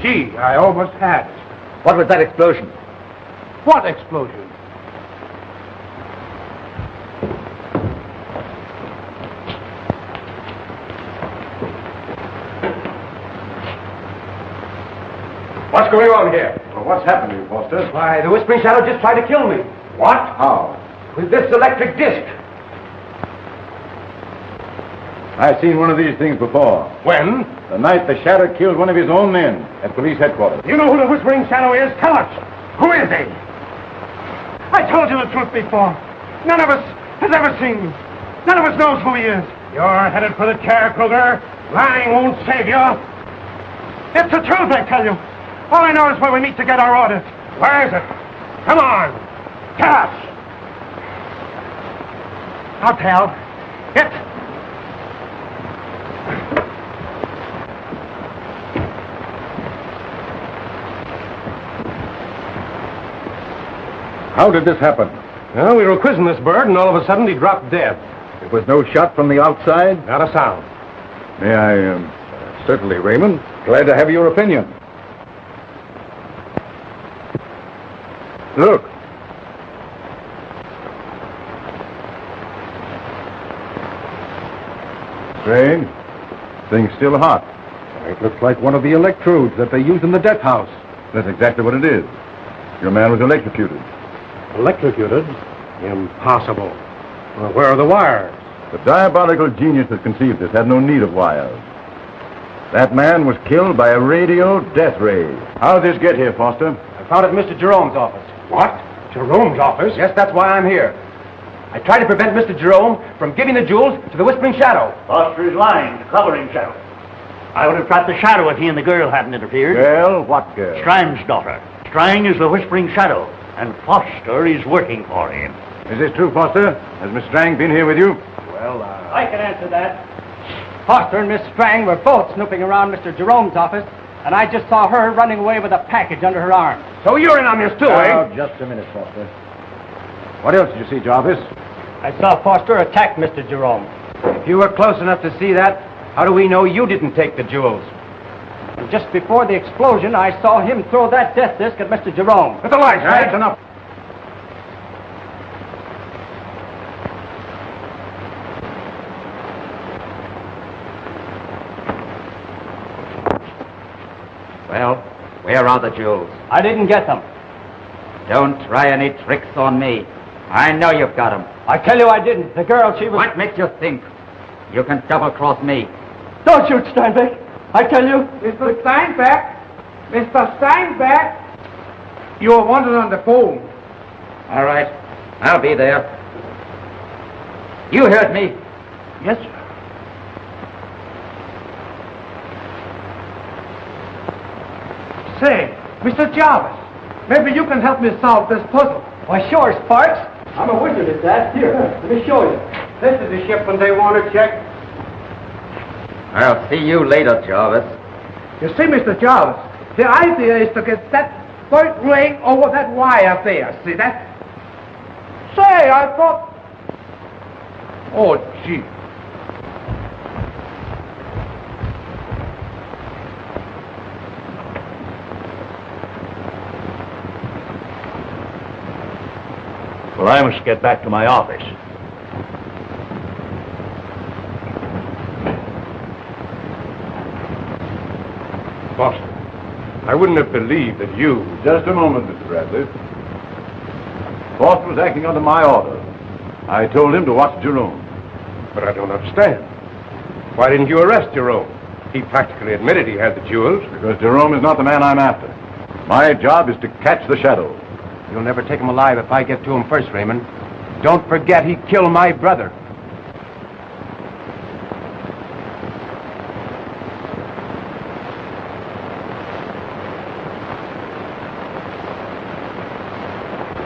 Gee, I almost had it. What was that explosion? What explosion? What's going on here? Well, what's happened to you, Foster? Why, the Whispering Shadow just tried to kill me. What? How? With this electric disc. I've seen one of these things before. When? The night the Shadow killed one of his own men at police headquarters. You know who the Whispering Shadow is? Tell us. Who is he? I told you the truth before. None of us has ever seen him. None of us knows who he is. You're headed for the chair, Kruger. Lying won't save you. It's the truth, I tell you. All I know is where we meet to get our orders. Where is it? Come on. Tell us. I'll tell. It's... How did this happen? Well, we were quizzing this bird, and all of a sudden he dropped dead. There was no shot from the outside? Not a sound. May I, certainly, Raymond. Glad to have your opinion. Look. Strange. Thing's still hot. It looks like one of the electrodes that they use in the death house. That's exactly what it is. Your man was electrocuted. Electrocuted? Impossible. Well, where are the wires? The diabolical genius that conceived this had no need of wires. That man was killed by a radio death ray. How did this get here, Foster? I found it in Mr. Jerome's office. What? Jerome's office? Yes, that's why I'm here. I tried to prevent Mr. Jerome from giving the jewels to the Whispering Shadow. Foster is lying. The covering shadow. I would have trapped the shadow if he and the girl hadn't interfered. Girl? What girl? Strang's daughter. Strang is the whispering shadow, and Foster is working for him. Is this true, Foster? Has Miss Strang been here with you? Well, I can answer that. Foster and Miss Strang were both snooping around Mr. Jerome's office, and I just saw her running away with a package under her arm. so you're in on this too, eh? Just a minute, Foster. What else did you see, Jarvis? I saw Foster attack Mr. Jerome. If you were close enough to see that, how do we know you didn't take the jewels? And just before the explosion, I saw him throw that death disc at Mr. Jerome. With the lights, right? That's enough. Well, where are the jewels? I didn't get them. Don't try any tricks on me. I know you've got them. I tell you I didn't. The girl, she was... What makes you think you can double-cross me? Don't shoot, Steinbeck. I tell you. Mr. Steinbeck? Mr. Steinbeck? You are wanted on the phone. All right, I'll be there. You heard me. Yes, sir. Say, Mr. Jarvis, maybe you can help me solve this puzzle. Why, sure, Sparks. I'm a wizard at that. Here, let me show you. This is the shipment they want to check. I'll see you later, Jarvis. You see, Mr. Jarvis, the idea is to get that white ring over that wire there. See that? Say, I thought... Oh, gee. Well, I must get back to my office. Foster, I wouldn't have believed that you... Just a moment, Mr. Bradley. Foster was acting under my order. I told him to watch Jerome. But I don't understand. Why didn't you arrest Jerome? He practically admitted he had the jewels. Because Jerome is not the man I'm after. My job is to catch the shadow. You'll never take him alive if I get to him first, Raymond. Don't forget he killed my brother.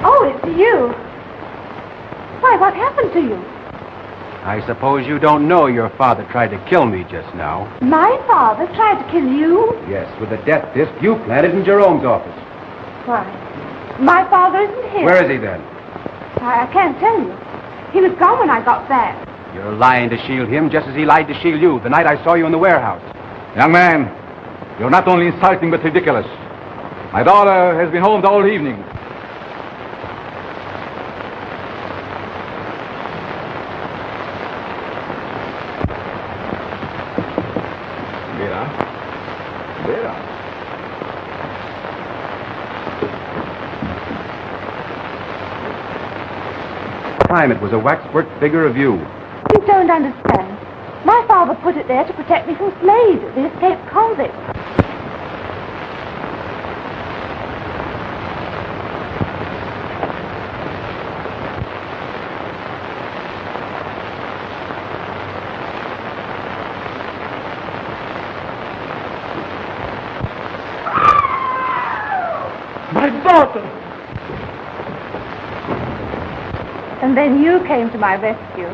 Oh, it's you. Why, what happened to you? I suppose you don't know your father tried to kill me just now. My father tried to kill you? Yes, with the death disc you planted in Jerome's office. Why, my father isn't here. Where is he then? I can't tell you. He was gone when I got back. You're lying to shield him just as he lied to shield you the night I saw you in the warehouse. Young man, you're not only insulting but ridiculous. My daughter has been home the whole evening. Béla. Time it was a waxwork figure of you. You don't understand. My father put it there to protect me from slaves, the escaped convicts. My daughter! And then you came to my rescue.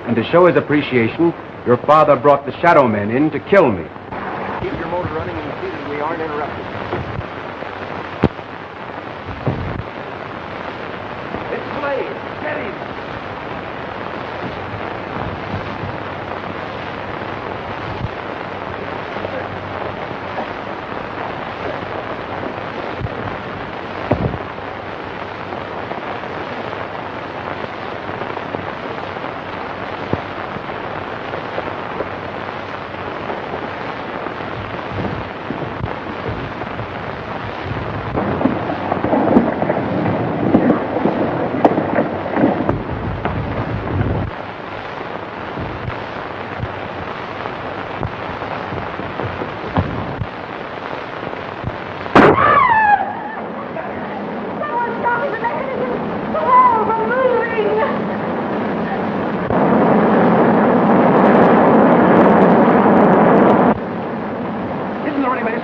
And to show his appreciation, your father brought the shadow men in to kill me. Keep your motor running and see that we aren't interrupted. It's Slade! Get him!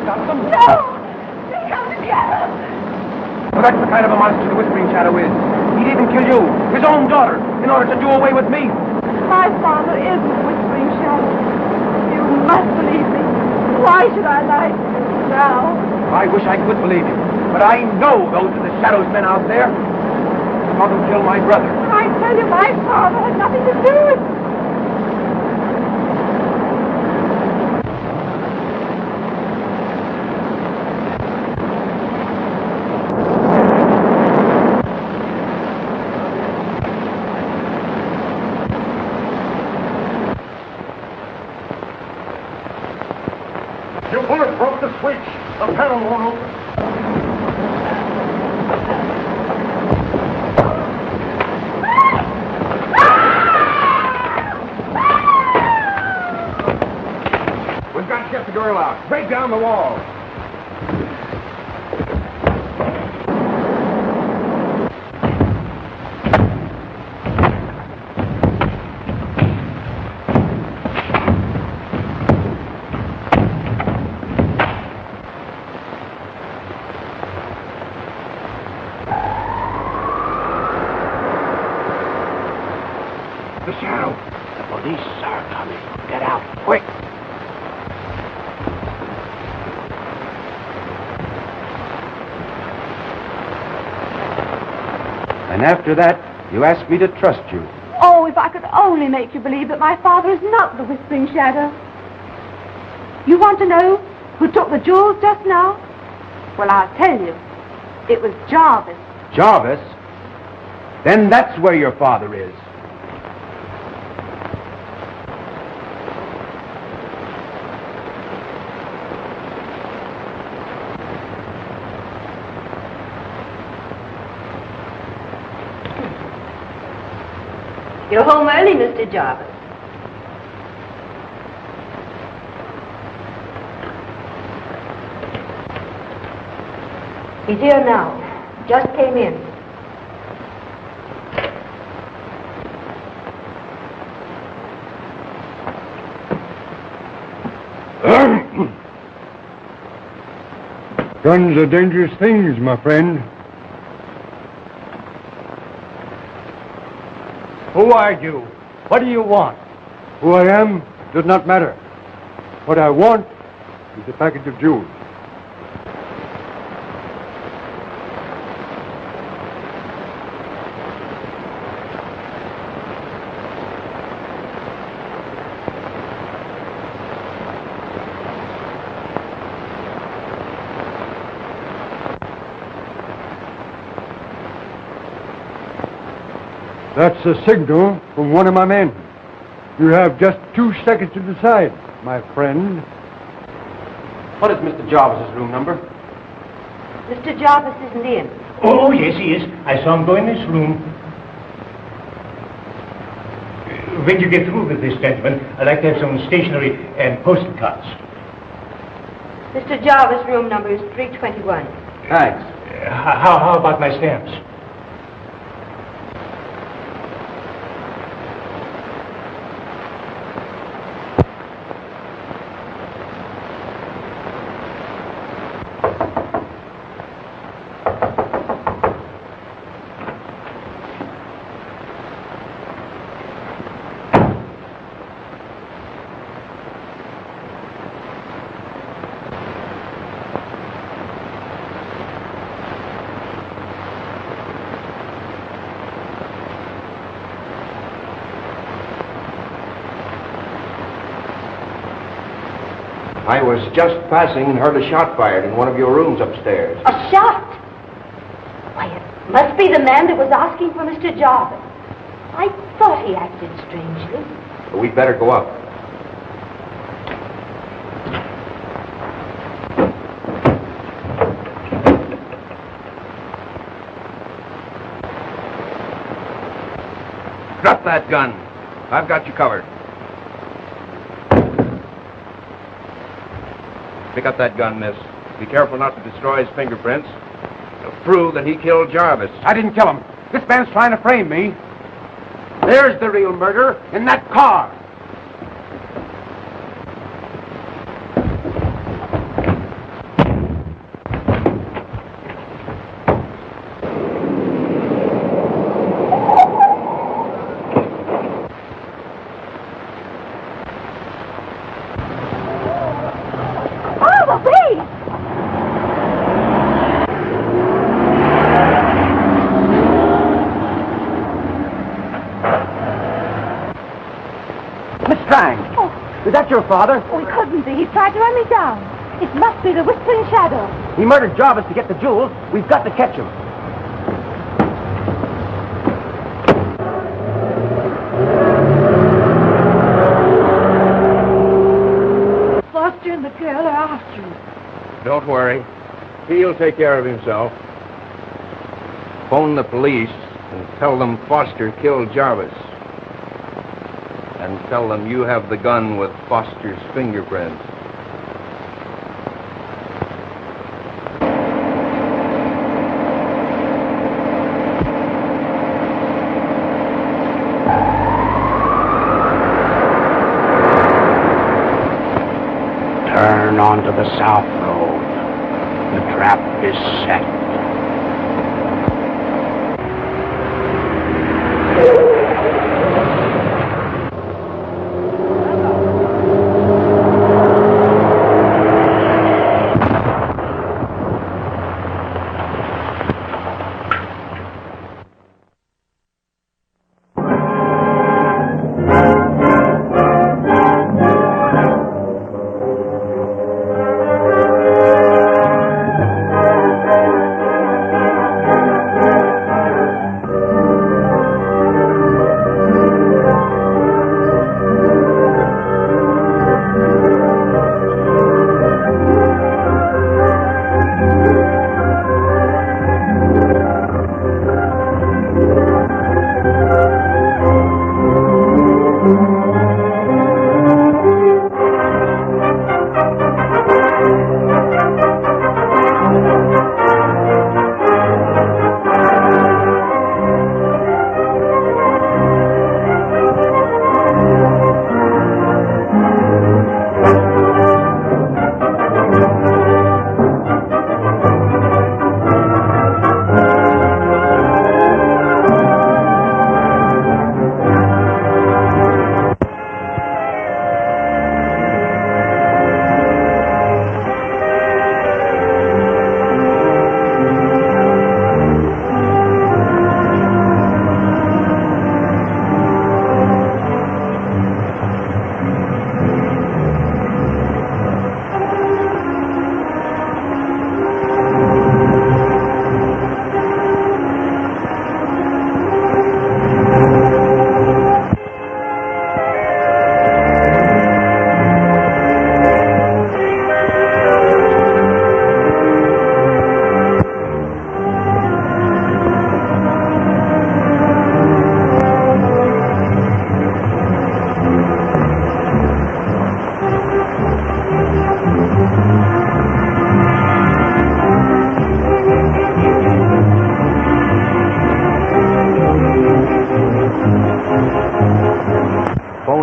got them. No! They come together! Well, that's the kind of a monster the Whispering Shadow is. He'd even kill you, his own daughter, in order to do away with me. My father isn't the Whispering Shadow. You must believe me. Why should I lie to you now? I wish I could believe you, but I know those are the Shadow's men out there. Saw them kill my brother. I tell you, my father had nothing to do with it. Your bullet broke the switch. The panel won't open. We've got to get the door locked. Break down the wall. The Shadow. The police are coming. Get out, quick. And after that, you asked me to trust you. Oh, if I could only make you believe that my father is not the Whispering Shadow. You want to know who took the jewels just now? Well, I'll tell you. It was Jarvis. Jarvis? Then that's where your father is. You're home early, Mr. Jarvis. He's here now. Just came in. Guns are dangerous things, my friend. Who are you? What do you want? Who I am does not matter. What I want is a package of jewels. That's a signal from one of my men. You have just 2 seconds to decide, my friend. What is Mr. Jarvis's room number? Mr. Jarvis isn't in. Oh, yes, he is. I saw him go in this room. When you get through with this gentleman, I'd like to have some stationery and postal cards. Mr. Jarvis' room number is 321. Thanks. How about my stamps? I was just passing and heard a shot fired in one of your rooms upstairs. A shot? Why, it must be the man that was asking for Mr. Jarvis. I thought he acted strangely. We'd better go up. Drop that gun. I've got you covered. Pick up that gun, miss. Be careful not to destroy his fingerprints. It'll prove that he killed Jarvis. I didn't kill him. This man's trying to frame me. There's the real murder in that car. not your father. Oh, he couldn't be. He tried to run me down. It must be the Whispering Shadow. He murdered Jarvis to get the jewels. We've got to catch him. Foster and the girl are after him. Don't worry. He'll take care of himself. Phone the police and tell them Foster killed Jarvis. And tell them you have the gun with Foster's fingerprints. Turn onto the south road. The trap is set.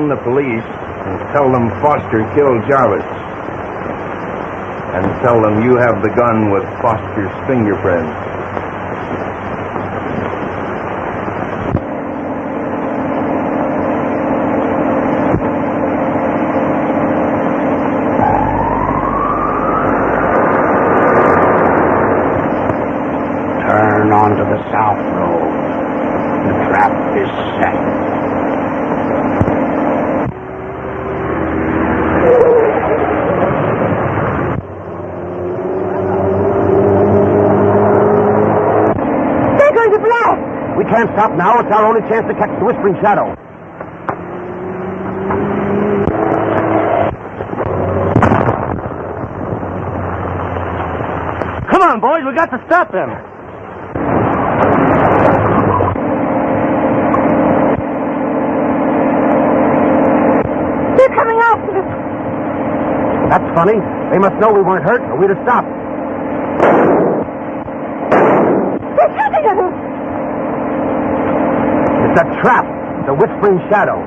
The police and tell them Foster killed Jarvis. And tell them you have the gun with Foster's fingerprints. Turn onto the south road. The trap is set. We can't stop now. It's our only chance to catch the Whispering Shadow. Come on, boys. We got to stop them. They're coming after us. That's funny. They must know we weren't hurt, or we'd have stopped. They're shooting at us. It's a trap. The Whispering Shadow.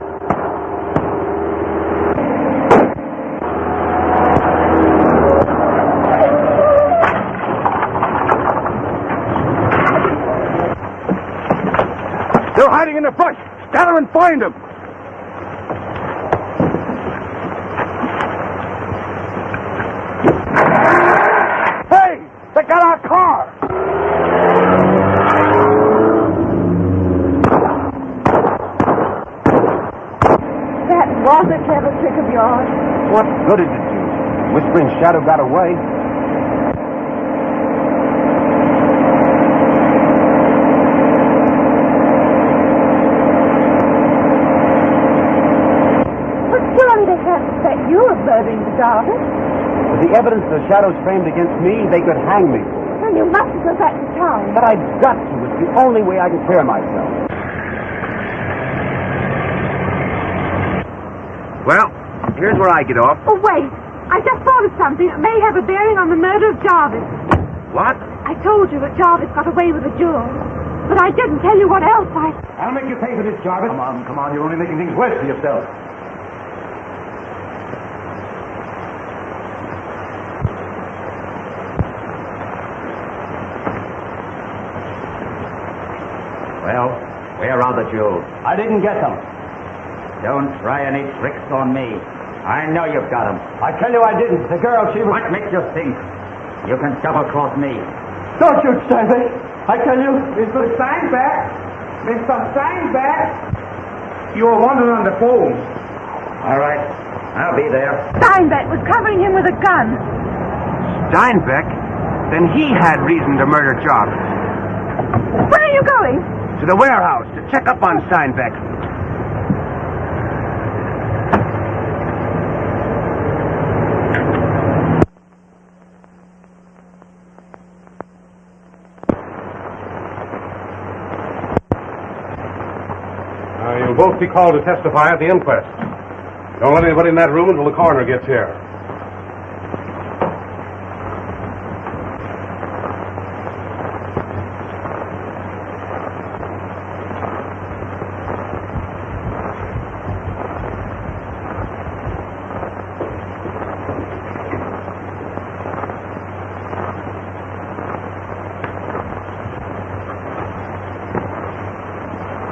They're hiding in the brush. Scatter and find them. Hey! They got our car! That was a clever trick of yours. whispering shadow got away. But surely they can't suspect you of murdering the Jarvis. With the evidence the shadows framed against me, they could hang me. Then you mustn't go back to town. But I've got to. It's the only way I can clear myself. Well, here's where I get off. Oh, wait. I just thought of something that may have a bearing on the murder of Jarvis. What? I told you that Jarvis got away with the jewels. But I didn't tell you what else I'll make you pay for this, Jarvis. Come on. You're only making things worse for yourself. Well, where are the jewels? I didn't get them. Don't try any tricks on me. I know you've got them. I tell you I didn't. The girl, she was... What makes you think you can double-cross me? Don't you, Steinbeck. I tell you, Mr. Steinbeck. Mr. Steinbeck. You were wandering on the phone. All right, I'll be there. Steinbeck was covering him with a gun. Steinbeck? Then he had reason to murder Jarvis. Where are you going? To the warehouse to check up on Steinbeck. You'll both be called to testify at the inquest. Don't let anybody in that room until the coroner gets here.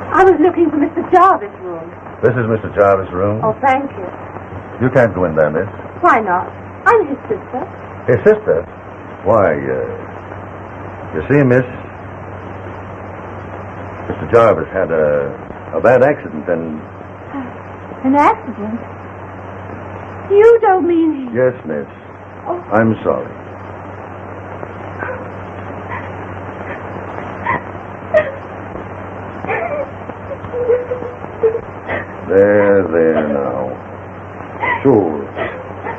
I was looking for Mr. Jarvis' room. This is Mr. Jarvis' room. Oh, thank you. You can't go in there, miss. Why not? I'm his sister. His sister? Why, you see, miss, Mr. Jarvis had a bad accident and... An accident? You don't mean he... Yes, miss. Oh. I'm sorry. There now. Sure.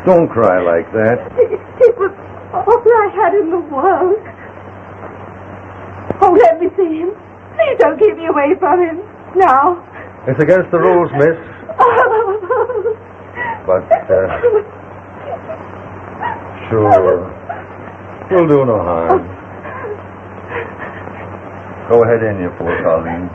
Don't cry like that. It was all I had in the world. Oh, let me see him. Please don't keep me away from him. Now. It's against the rules, miss. But, sure. We'll do no harm. Go ahead in, you poor Colleen.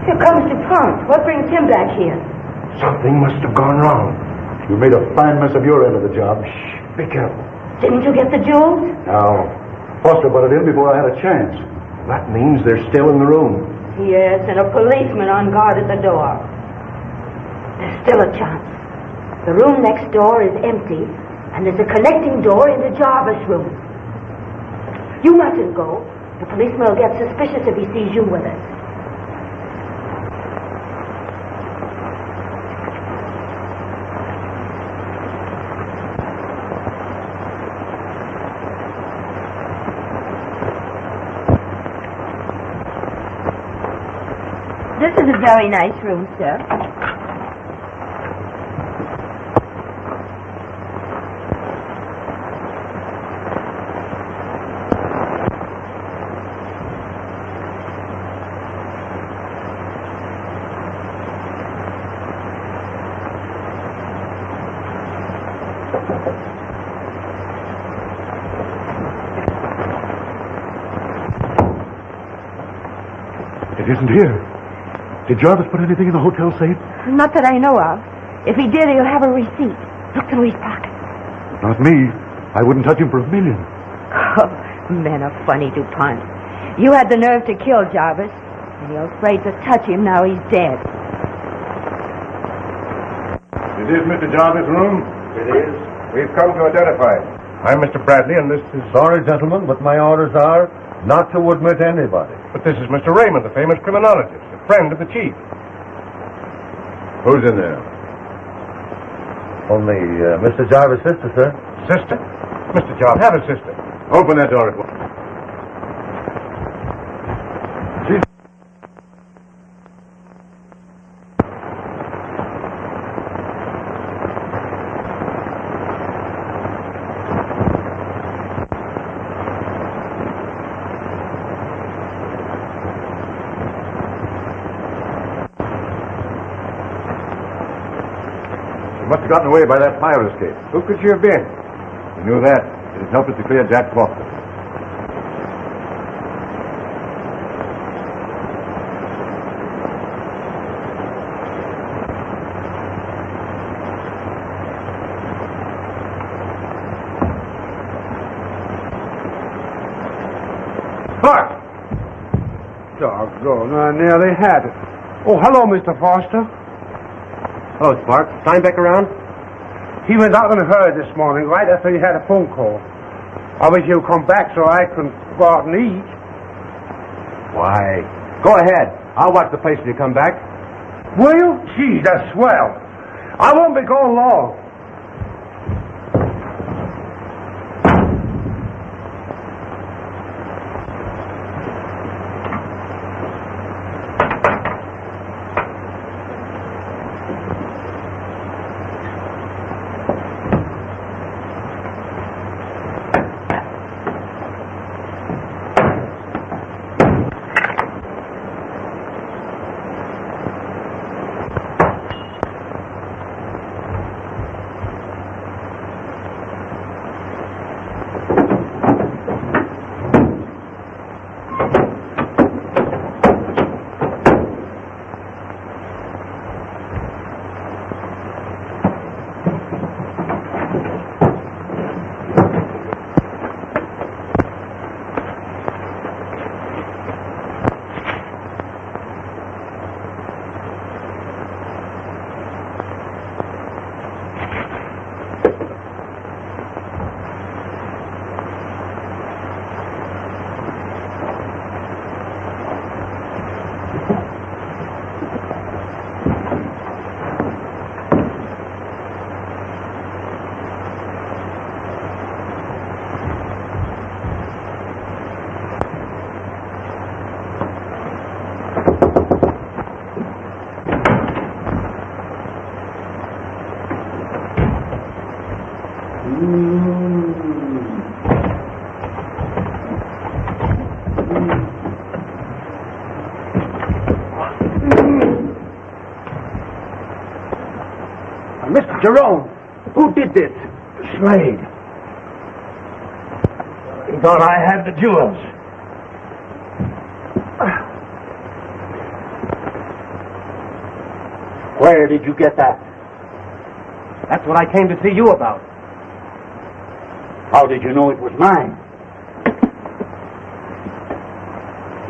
Here comes DuPont. What brings him back here? Something must have gone wrong. You made a fine mess of your end of the job. Shh, be careful. Didn't you get the jewels? Now, Foster butted in before I had a chance. That means they're still in the room. Yes, and a policeman on guard at the door. There's still a chance. The room next door is empty, and there's a connecting door into Jarvis' room. You mustn't go. The policeman will get suspicious if he sees you with us. This is a very nice room, sir. It isn't here. Did Jarvis put anything in the hotel safe? Not that I know of. If he did, he'll have a receipt. Look through his pocket. Not me. I wouldn't touch him for $1 million. Oh, men are funny, DuPont. You had the nerve to kill Jarvis, and you're afraid to touch him now he's dead. Is Is this Mr. Jarvis' room? It is. We've come to identify it. I'm Mr. Bradley, and this is... Sorry, gentlemen, but my orders are not to admit anybody. But this is Mr. Raymond, the famous criminologist, a friend of the chief. Who's in there? Only Mr. Jarvis' sister, sir. Sister? Mr. Jarvis had a sister. Open that door at once. She must have gotten away by that fire escape. Who could she have been? We knew that. It has helped us to clear Jack Foster. But, doggone, I nearly had it. Oh, hello, Mr. Foster. Hello, Spark. Steinbeck around? He went out in a hurry this morning, right after he had a phone call. I wish he'll come back so I can go out and eat. Why? Go ahead. I'll watch the place till you come back. Will you? Gee, that's swell. I won't be gone long. Mr. Jerome, who did this? Slade. He thought I had the jewels. Where did you get that? That's what I came to see you about. How did you know it was mine?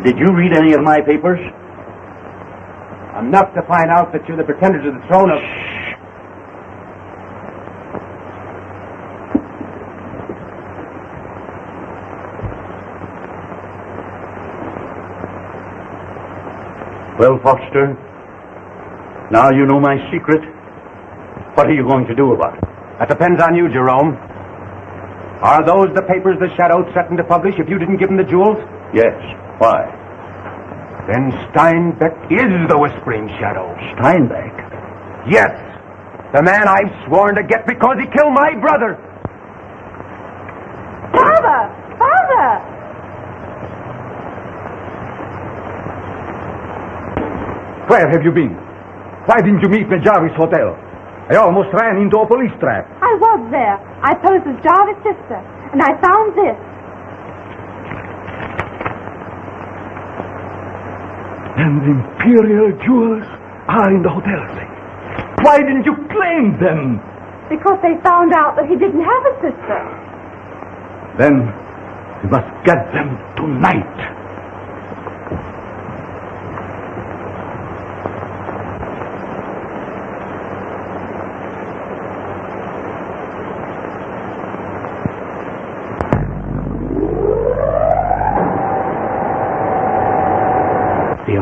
Did you read any of my papers? Enough to find out that you're the pretender to the throne of... Well, Foster, now you know my secret. What are you going to do about it? That depends on you, Jerome. Are those the papers the Shadow threatened to publish if you didn't give him the jewels? Yes. Why? Then Steinbeck is the Whispering Shadow. Steinbeck? Yes. The man I've sworn to get because he killed my brother. Father! Father! Where have you been? Why didn't you meet me at Jarvis' hotel? I almost ran into a police trap. I was there. I posed as Jarvis' sister, and I found this. And the imperial jewels are in the hotel safe. Why didn't you claim them? Because they found out that he didn't have a sister. Then we must get them tonight.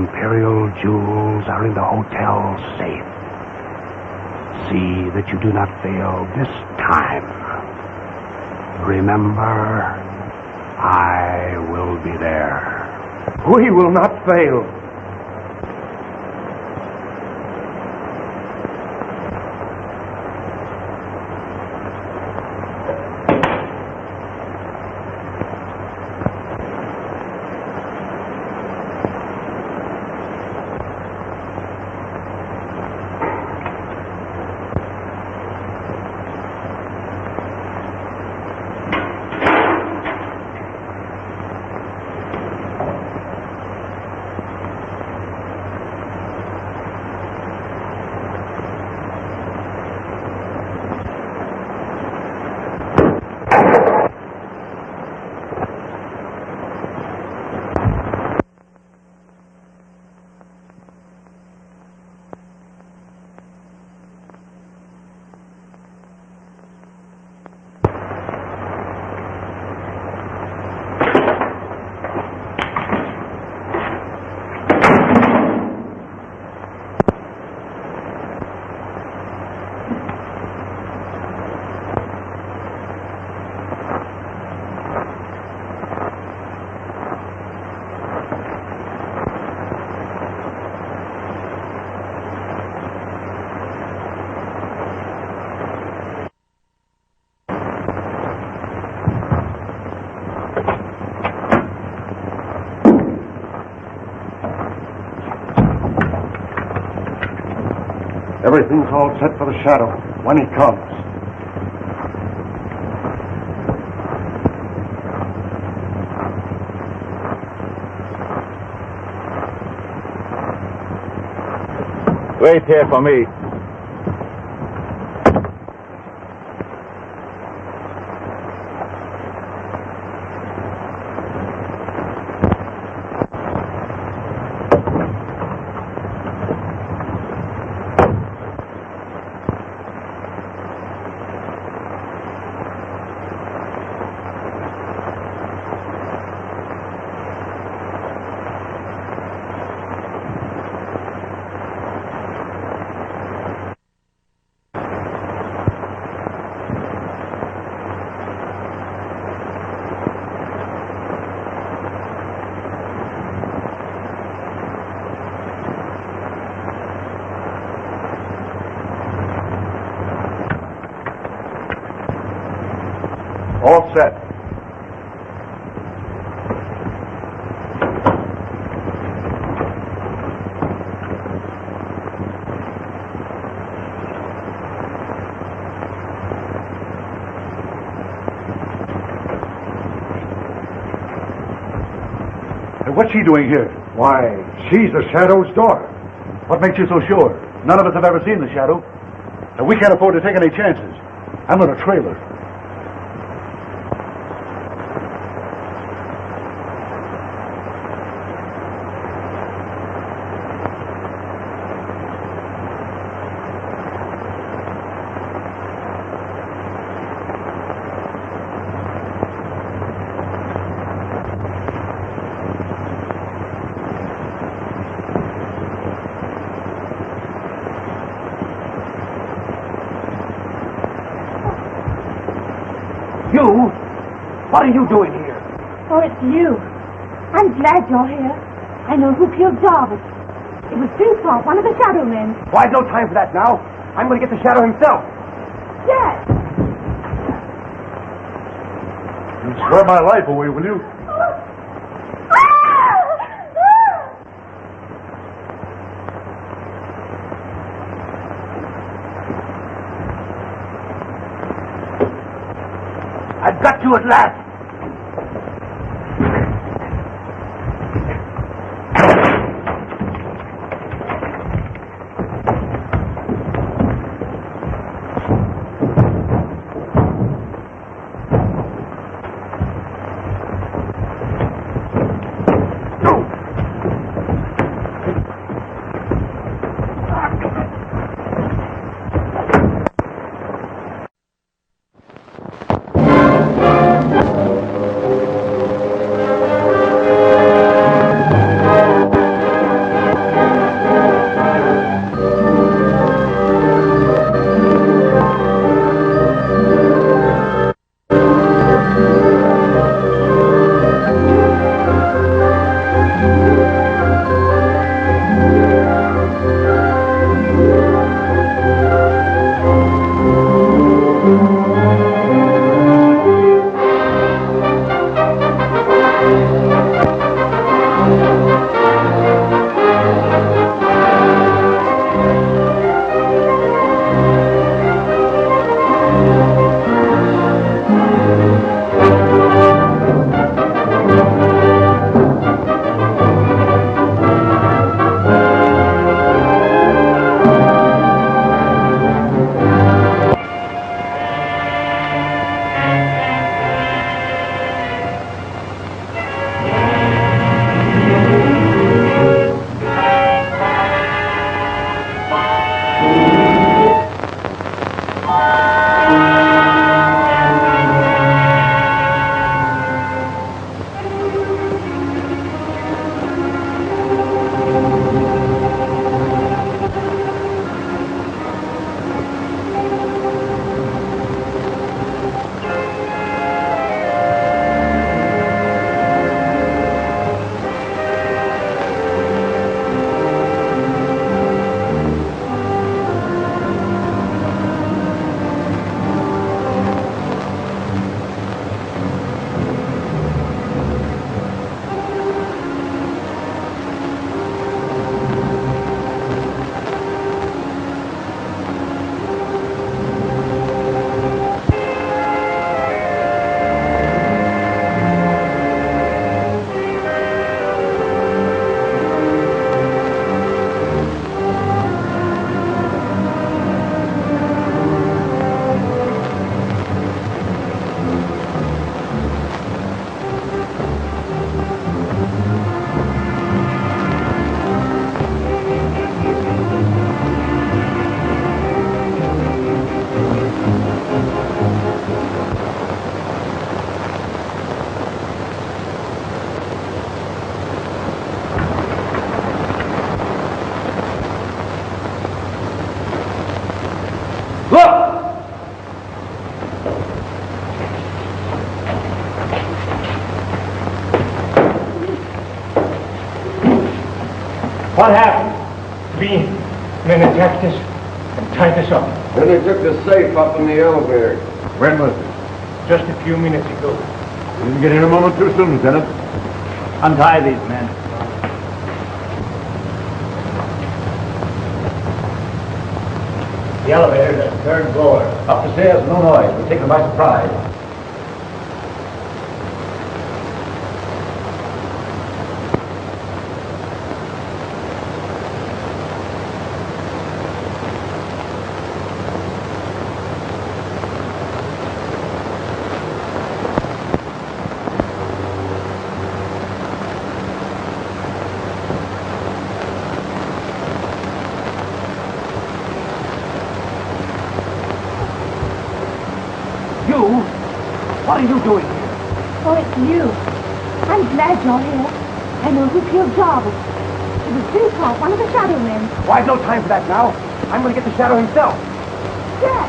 imperial jewels are in the hotel safe. See that you do not fail this time. Remember, I will be there. We will not fail. Everything's all set for the shadow when he comes. Wait here for me. All set. And what's she doing here? Why, she's the Shadow's daughter. What makes you so sure? None of us have ever seen the Shadow. And we can't afford to take any chances. I'm on a trailer. You? What are you doing here? Oh, it's you. I'm glad you're here. I know who killed Jarvis. It was Jigsaw, one of the Shadow men. Well, I've no time for that now. I'm going to get the Shadow himself. Yes. You'll swear my life away, will you? I've got you at last. What happened? 3 men attacked us and tied us up. Then they took the safe up in the elevator. When was this? Just a few minutes ago. You didn't get in a moment too soon, Lieutenant. Untie these men. The elevator's at the 3rd floor. Up the stairs, no noise. We'll take them by surprise. What are you doing here? Oh, it's you. I'm glad you're here. I know who killed Jarvis. It was Vincourt, one of the shadow men. Well, I've no time for that now. I'm going to get the shadow himself. Jack!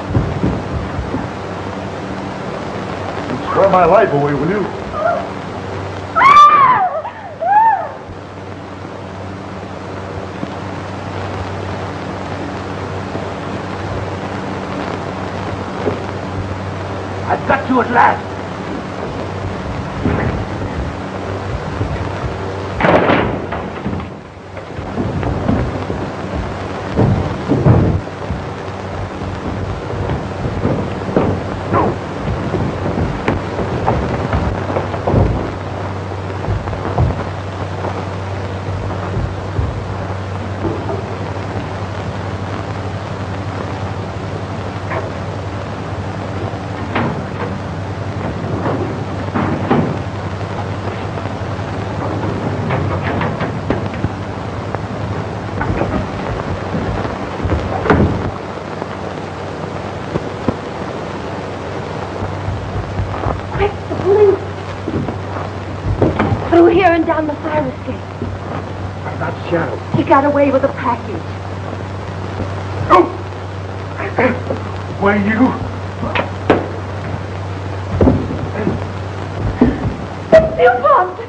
You'd throw my life away, will you? I've got you at last. Through here and down the fire escape. What about Shadow? He got away with a package. Oh! Why, you... You bumped!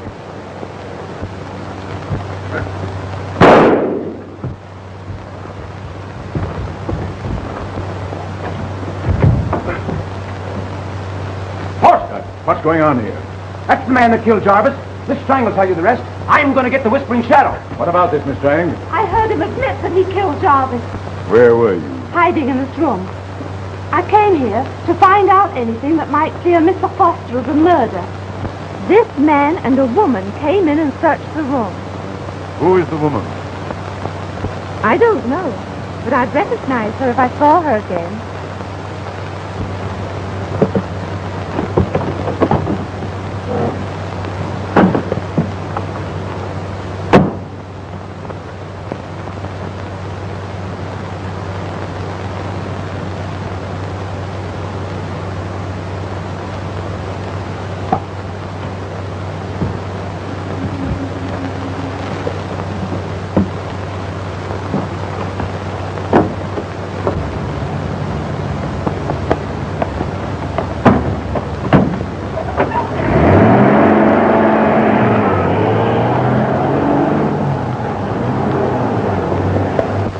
What's going on here? That's the man that killed Jarvis. Miss Strang will tell you the rest. I'm going to get the Whispering Shadow. What about this, Miss Strang? I heard him admit that he killed Jarvis, Where were you? hiding in this room. I came here to find out anything that might clear Mr. Foster of the murder. This man and a woman came in and searched the room. Who is the woman? I don't know, but I'd recognize her if I saw her again.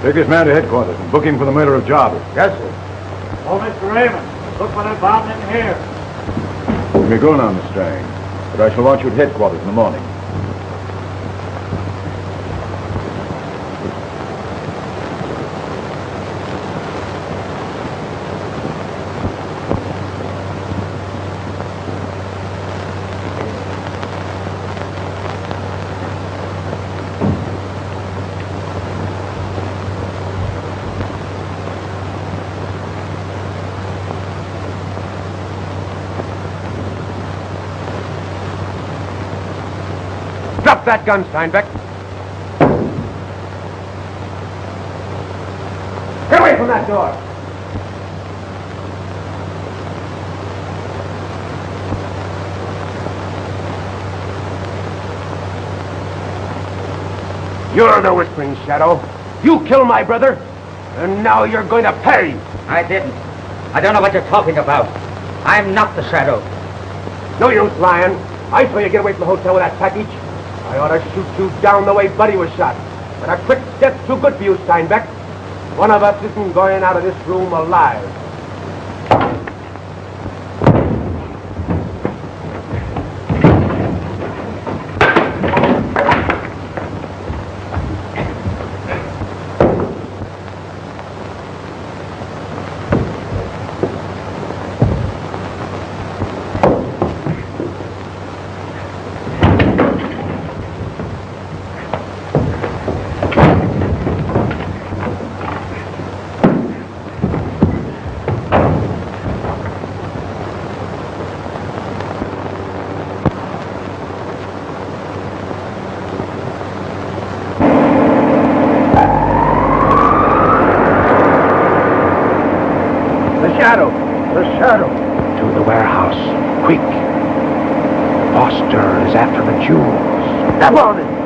Take this man to headquarters and book him for the murder of Jarvis. Yes, sir. Oh, Mr. Raymond, look what I found in here. You may go now, Miss Strang, but I shall want you at headquarters in the morning. Drop that gun, Steinbeck. Get away from that door. You're the Whispering Shadow. You killed my brother, and now you're going to pay. I didn't. I don't know what you're talking about. I'm not the Shadow. No use lying. I saw you get away from the hotel with that package. I ought to shoot you down the way Buddy was shot. But a quick step's too good for you, Steinbeck. One of us isn't going out of this room alive. To the warehouse, quick. Foster is after the jewels. Come on in.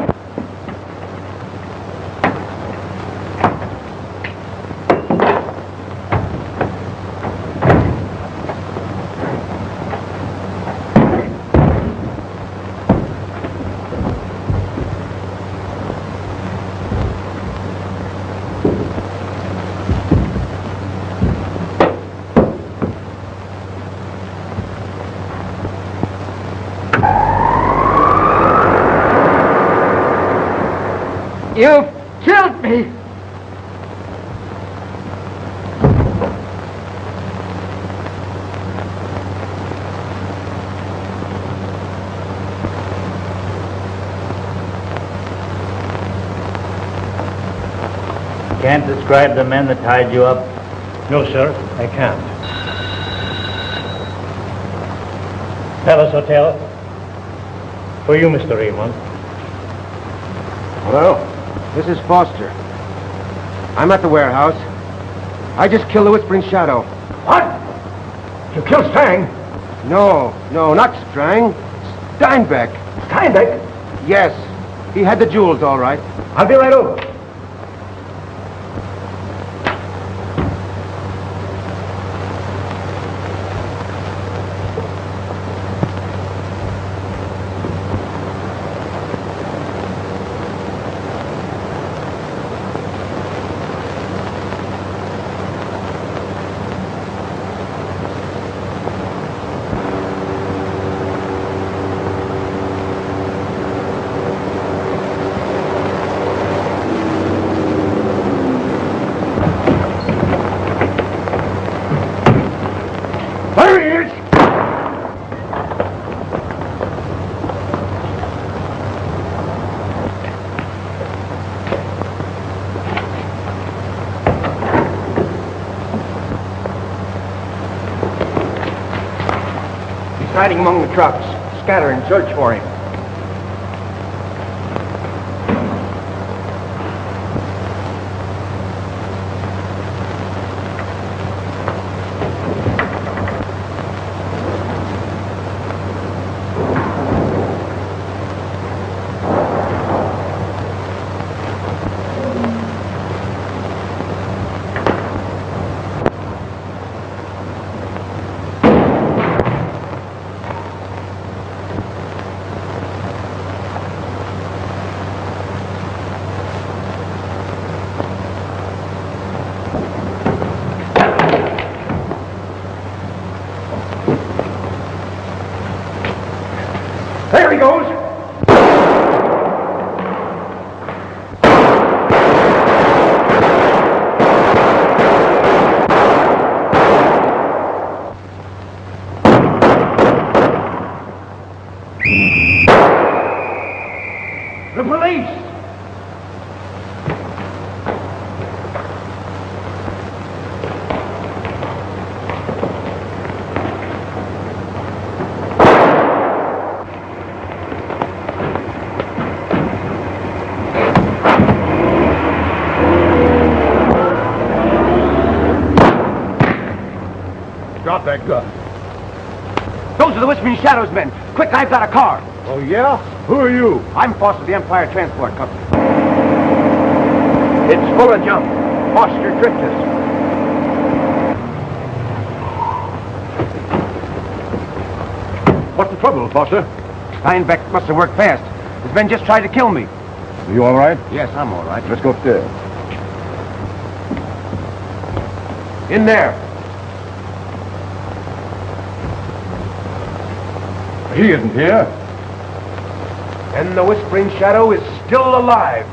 You've killed me! Can't describe the men that tied you up? No, sir, I can't. Palace Hotel. For you, Mr. Raymond. Hello? This is Foster. I'm at the warehouse. I just killed the Whispering Shadow. What? You killed Strang? No, not Strang. Steinbeck. Steinbeck? Yes. He had the jewels, all right. I'll be right over. Hiding among the trucks. Scatter and search for him. There he goes. The police. Drop that gun. Those are the Whispering Shadows men. Quick, I've got a car. Oh, yeah? Who are you? I'm Foster, the Empire Transport Company. It's full of junk. Foster drifters. What's the trouble, Foster? Steinbeck must have worked fast. His men just tried to kill me. Are you all right? Yes, I'm all right. Let's go upstairs. In there. He isn't here. And the Whispering Shadow is still alive.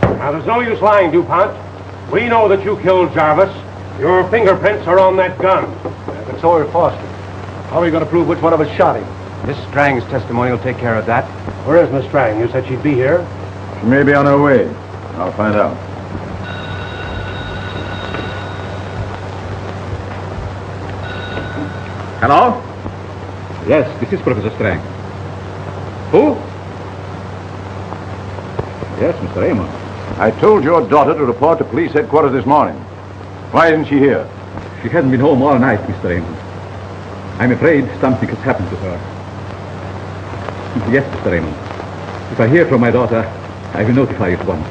Now, there's no use lying, DuPont. We know that you killed Jarvis. Your fingerprints are on that gun. But so are Foster. How are you going to prove which one of us shot him? Miss Strang's testimony will take care of that. Where is Miss Strang? You said she'd be here. She may be on her way. I'll find out. Hello? Yes, this is Professor Strang. Who? Yes, Mr. Raymond. I told your daughter to report to police headquarters this morning. Why isn't she here? She hasn't been home all night, Mr. Raymond. I'm afraid something has happened to her. Yes, Mr. Raymond. If I hear from my daughter, I will notify you at once.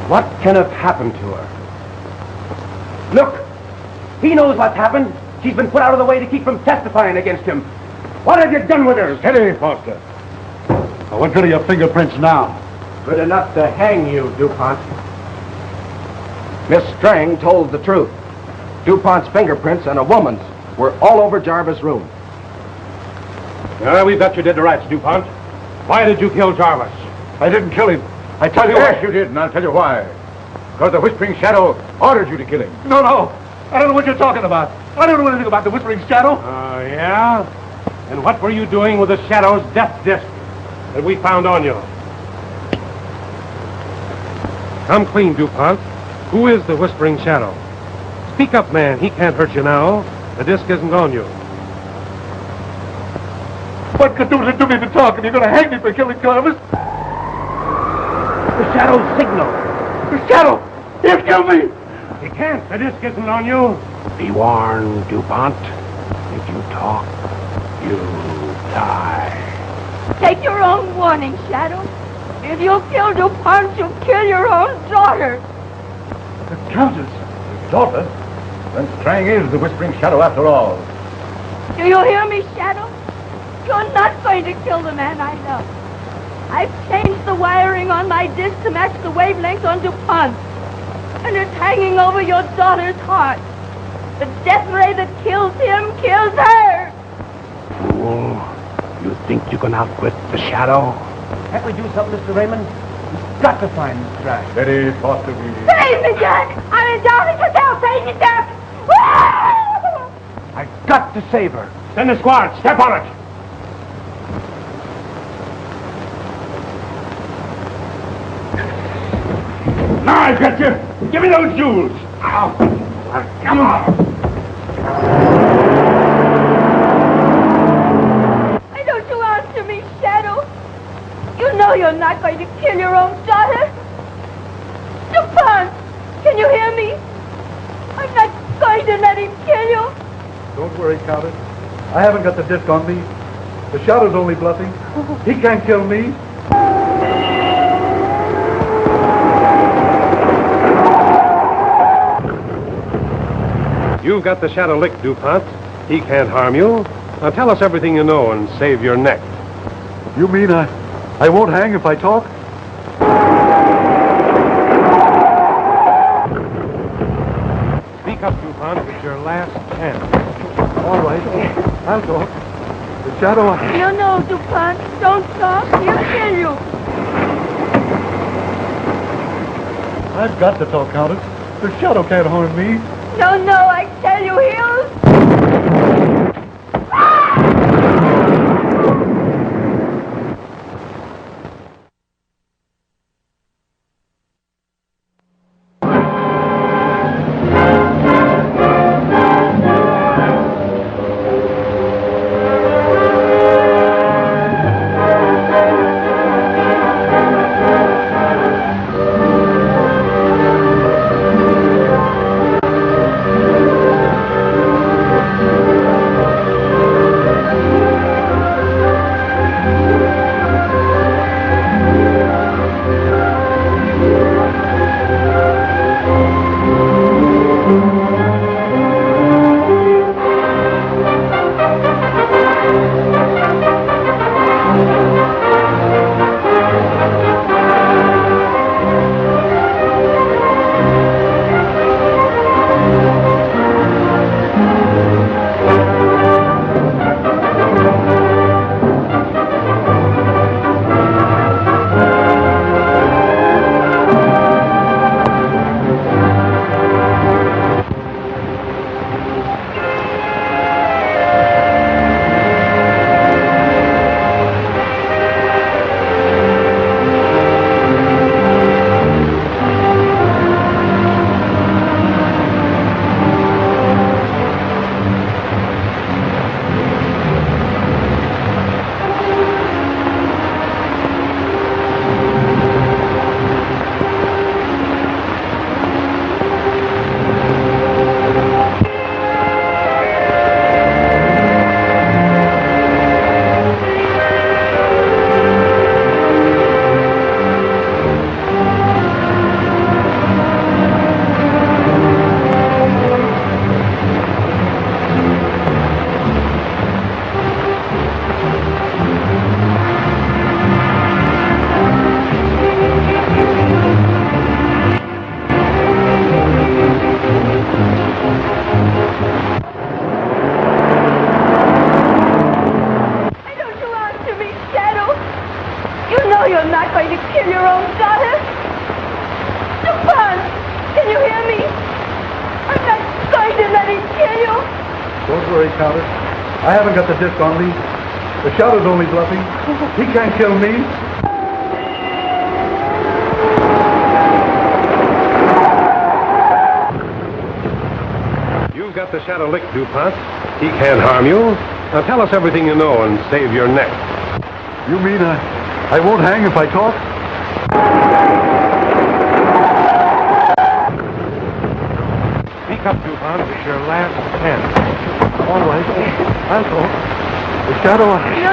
What can have happened to her? Look! He knows what's happened. She's been put out of the way to keep from testifying against him. What have you done with her? Steady, Foster. What good are your fingerprints now? Good enough to hang you, DuPont. Miss Strang told the truth. DuPont's fingerprints and a woman's were all over Jarvis' room. We've got you dead to rights, DuPont. Why did you kill Jarvis? I didn't kill him. I tell you yes, you did, and I'll tell you why. Because the Whispering Shadow ordered you to kill him. No. I don't know what you're talking about. I don't know anything about the Whispering Shadow. Oh, yeah? And what were you doing with the Shadow's death disc that we found on you? Come clean, DuPont. Who is the Whispering Shadow? Speak up, man. He can't hurt you now. The disc isn't on you. What good is it to me to talk if you're going to hang me for killing Jarvis? The Shadow's signal. The Shadow! He'll kill me! He can't. The disc isn't on you. Be warned, DuPont. If you talk, you die. Take your own warning, Shadow. If you kill DuPont, you'll kill your own daughter. The Countess? Daughter? Then Strang is the Whispering Shadow after all. Do you hear me, Shadow? You're not going to kill the man I love. I've changed the wiring on my disc to match the wavelength on DuPont. And it's hanging over your daughter's heart. The death ray that kills him kills her. Fool. You think you can outwit the Shadow? Can't we do something, Mr. Raymond? We've got to find Miss Strang. Steady, Foster, please. Save me, Jack! I'm in darling hotel. Save me, Jack! I've got to save her. Send the squad. Step on it. Now I've got you. Give me those jewels. Ow. Come on. Why don't you answer me, Shadow? You know you're not going to kill your own daughter. DuPont, can you hear me? I'm not going to let him kill you. Don't worry, Countess. I haven't got the disc on me. The Shadow's only bluffing. He can't kill me. You've got the Shadow licked, DuPont. He can't harm you. Now tell us everything you know and save your neck. You mean I won't hang if I talk? Speak up, DuPont. It's your last chance. All right. I'll talk. The Shadow... No, DuPont. Don't talk. He'll kill you. I've got to talk, Countess. The Shadow can't harm me. No, I tell you, he'll... You're not going to kill your own daughter? DuPont, can you hear me? I'm not going to let him kill you. Don't worry, Countess. I haven't got the disc on me. The shadow's only bluffing. He can't kill me. You've got the shadow licked, DuPont. He can't harm you. Now tell us everything you know and save your neck. You mean I won't hang if I talk? Speak up, DuPont. It's your last chance. All right. I'll talk. The shadow...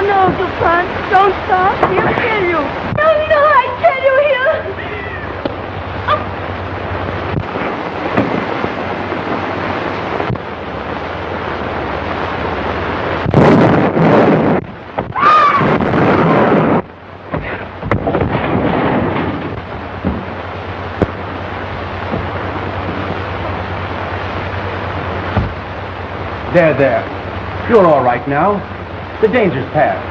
No, DuPont. Don't stop. He'll kill you. No, I tell you, he'll... There. You're all right now. The danger's past.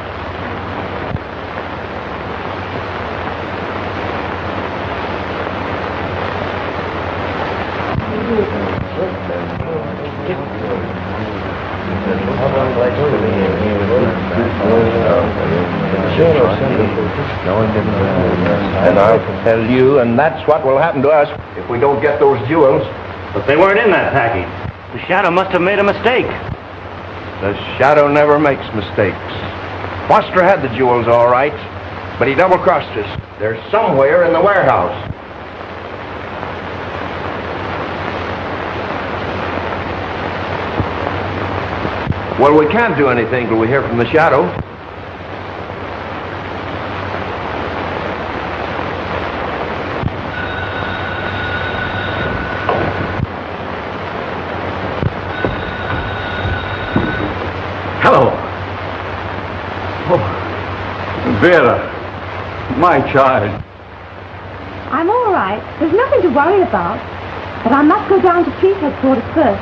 And I'll tell you, and that's what will happen to us if we don't get those jewels. But they weren't in that package. The shadow must have made a mistake. The shadow never makes mistakes. Foster had the jewels all right, but he double-crossed us. They're somewhere in the warehouse. Well, we can't do anything till we hear from the shadow. Hello. Oh, Béla, my child. I'm all right. There's nothing to worry about. But I must go down to police headquarters first.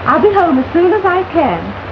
I'll be home as soon as I can.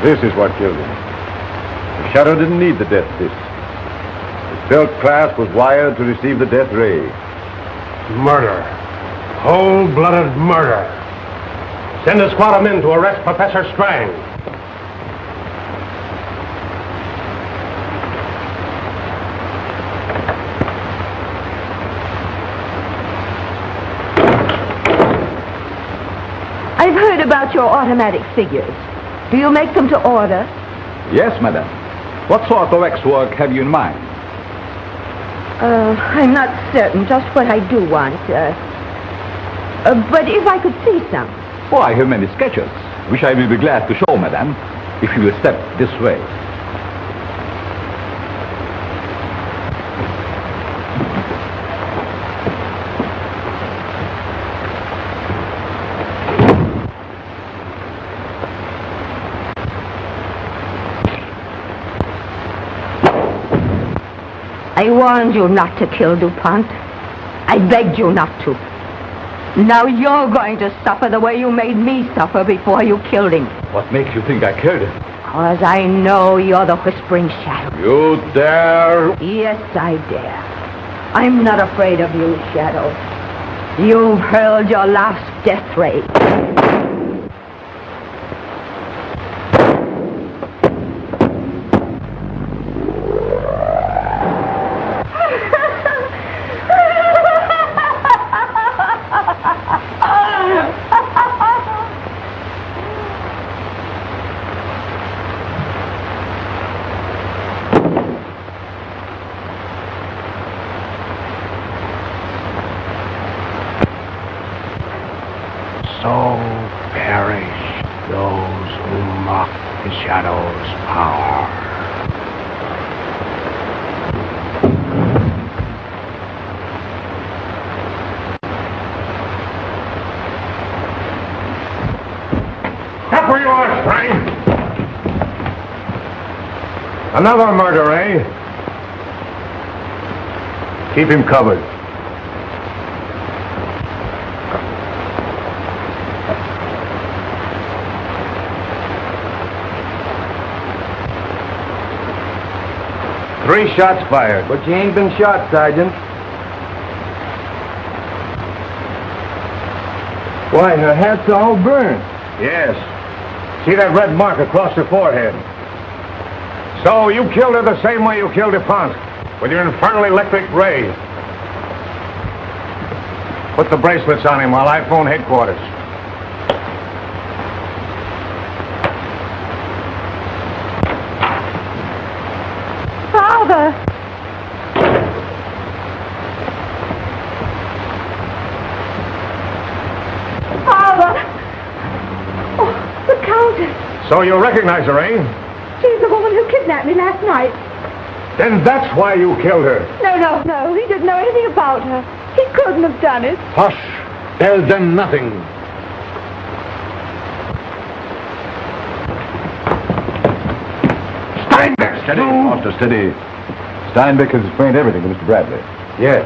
This is what killed him. The shadow didn't need the death disc. His belt clasp was wired to receive the death ray. Murder. Cold-blooded murder. Send a squad of men to arrest Professor Strang. I've heard about your automatic figures. Do you make them to order? Yes, madam. What sort of X work have you in mind? I'm not certain just what I do want. But if I could see some. Oh, I have many sketches, which I will be glad to show, madam, if you will step this way. I warned you not to kill DuPont. I begged you not to. Now you're going to suffer the way you made me suffer before you killed him. What makes you think I killed him? Because I know you're the Whispering Shadow. You dare? Yes, I dare. I'm not afraid of you, Shadow. You've hurled your last death ray. So very those who mock the shadow's power. Stop where you are, Frank! Another murder, eh? Keep him covered. Three shots fired. But you ain't been shot, Sergeant. Why, her hat's all burned. Yes. See that red mark across her forehead? So you killed her the same way you killed DuPont, with your infernal electric ray. Put the bracelets on him while I phone headquarters. Father! Father! Oh, the Countess! So you recognize her, eh? She's the woman who kidnapped me last night. Then that's why you killed her. No. He didn't know anything about her. He couldn't have done it. Hush. Tell them nothing. Steinbeck! Steady, Foster, steady. Steinbeck has explained everything to Mr. Bradley. Yes.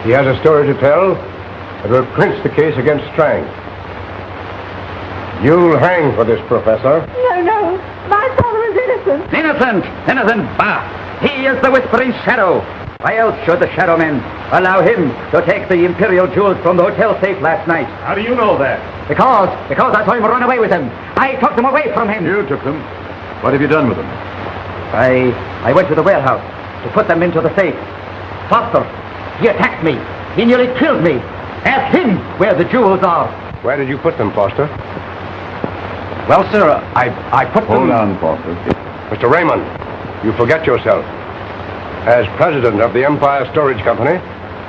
He has a story to tell that will clinch the case against Strang. You'll hang for this, Professor. No. My father is innocent. Innocent, bah! He is the whispering shadow. Why else should the shadow men allow him to take the imperial jewels from the hotel safe last night? How do you know that? Because I saw him run away with them. I took them away from him. You took them. What have you done with them? I went to the warehouse to put them into the safe. Foster, he attacked me. He nearly killed me. Ask him where the jewels are. Where did you put them, Foster? Well, sir, I put them... Hold on, Foster. Mr. Raymond, you forget yourself. As president of the Empire Storage Company,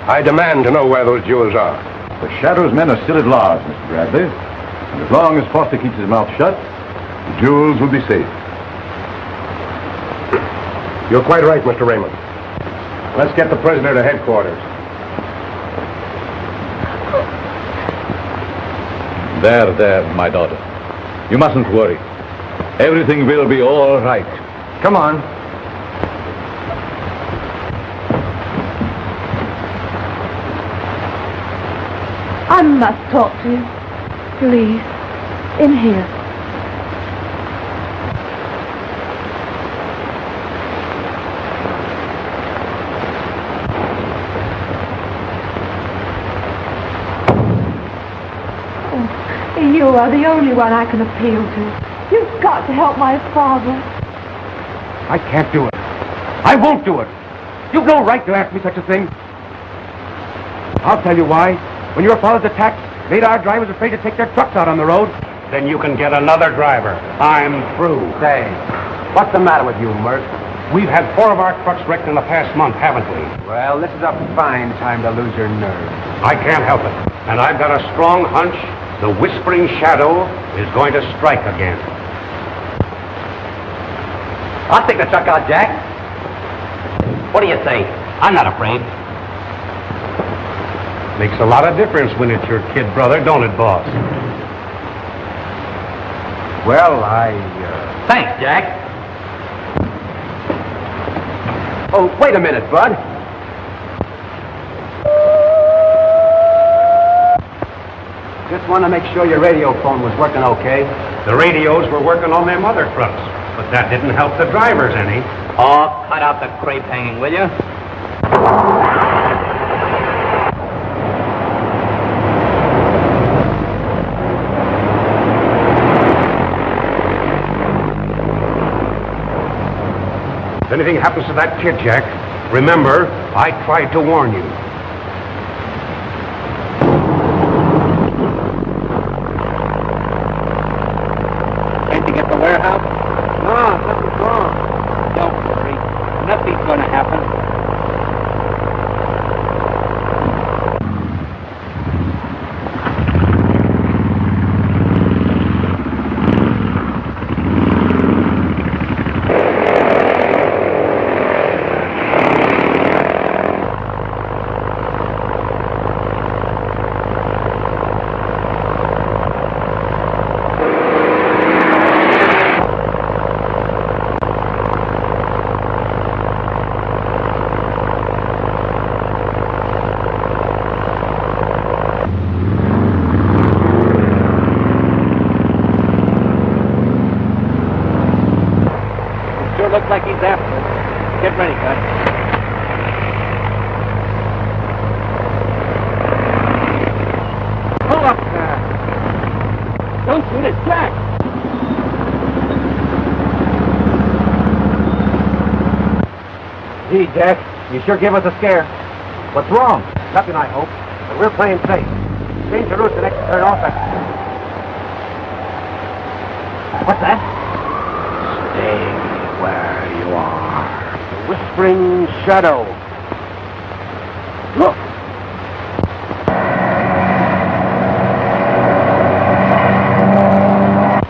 I demand to know where those jewels are. The Shadow's men are still at large, Mr. Bradley. And as long as Foster keeps his mouth shut, the jewels will be safe. You're quite right, Mr. Raymond. Let's get the prisoner to headquarters. There, my daughter. You mustn't worry. Everything will be all right. Come on. I must talk to you. Please. In here. You are the only one I can appeal to. You've got to help my father. I can't do it. I won't do it. You've no right to ask me such a thing. I'll tell you why. When your father's attacked made our drivers afraid to take their trucks out on the road. Then you can get another driver. I'm through. Say, what's the matter with you, Mert? We've had 4 of our trucks wrecked in the past month, haven't we? Well, this is a fine time to lose your nerve. I can't help it. And I've got a strong hunch the Whispering Shadow is going to strike again. I'll take the truck out, Jack. What do you say? I'm not afraid. Makes a lot of difference when it's your kid brother, don't it, boss? Well, Thanks, Jack. Oh, wait a minute, Bud. Just want to make sure your radio phone was working okay. The radios were working on them other trucks, but that didn't help the drivers any. Oh, cut out the crepe hanging, will you? If anything happens to that kid, Jack, remember, I tried to warn you. Can't you get the warehouse? No, nothing's wrong. Don't worry. Nothing's going to happen. looks like he's after us. Get ready, Gus. Pull up there. Don't shoot it, Jack. Gee, Jack, you sure gave us a scare. What's wrong? Nothing, I hope. But we're playing safe. Change the route the next turn off at. What's that? Stay where you are. The whispering shadow. Look!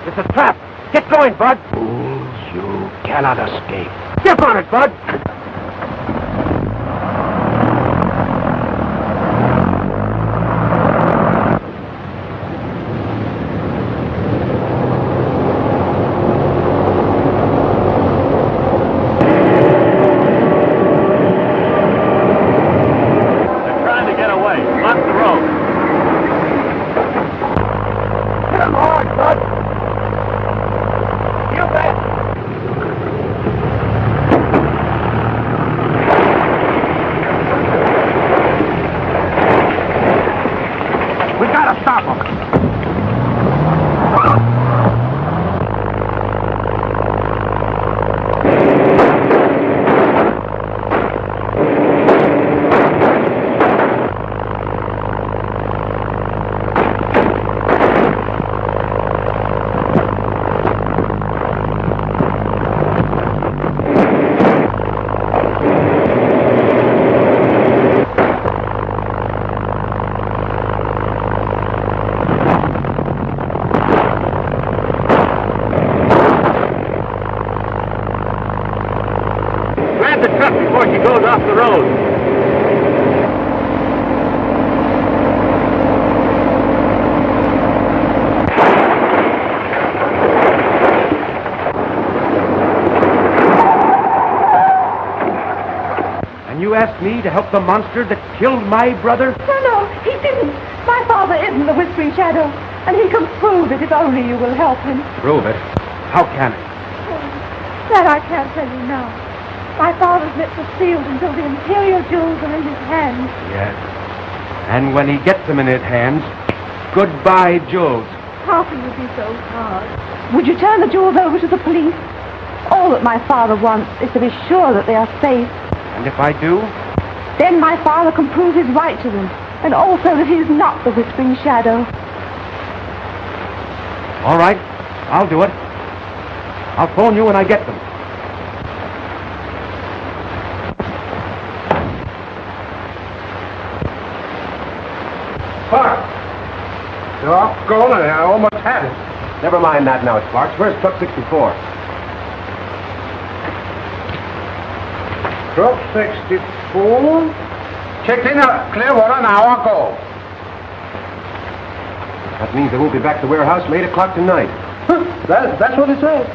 It's a trap. Get going, Bud. Fools, you cannot escape. Step on it, Bud. Off the road. And you asked me to help the monster that killed my brother? No, he didn't. My father isn't the Whispering Shadow, and he can prove it if only you will help him. Prove it? How can it? That I can't tell you now. My father's lips are sealed until the imperial jewels are in his hands. Yes. And when he gets them in his hands, goodbye, jewels. How can you be so hard? Would you turn the jewels over to the police? All that my father wants is to be sure that they are safe. And if I do? Then my father can prove his right to them, and also that he is not the Whispering Shadow. All right, I'll do it. I'll phone you when I get them. Sparks! Doggone it, I almost had it. Never mind that now, Sparks. Where's truck 64? Truck 64? Checked in Clearwater an hour ago. That means they won't be back to the warehouse till 8 o'clock tonight. That's what it says.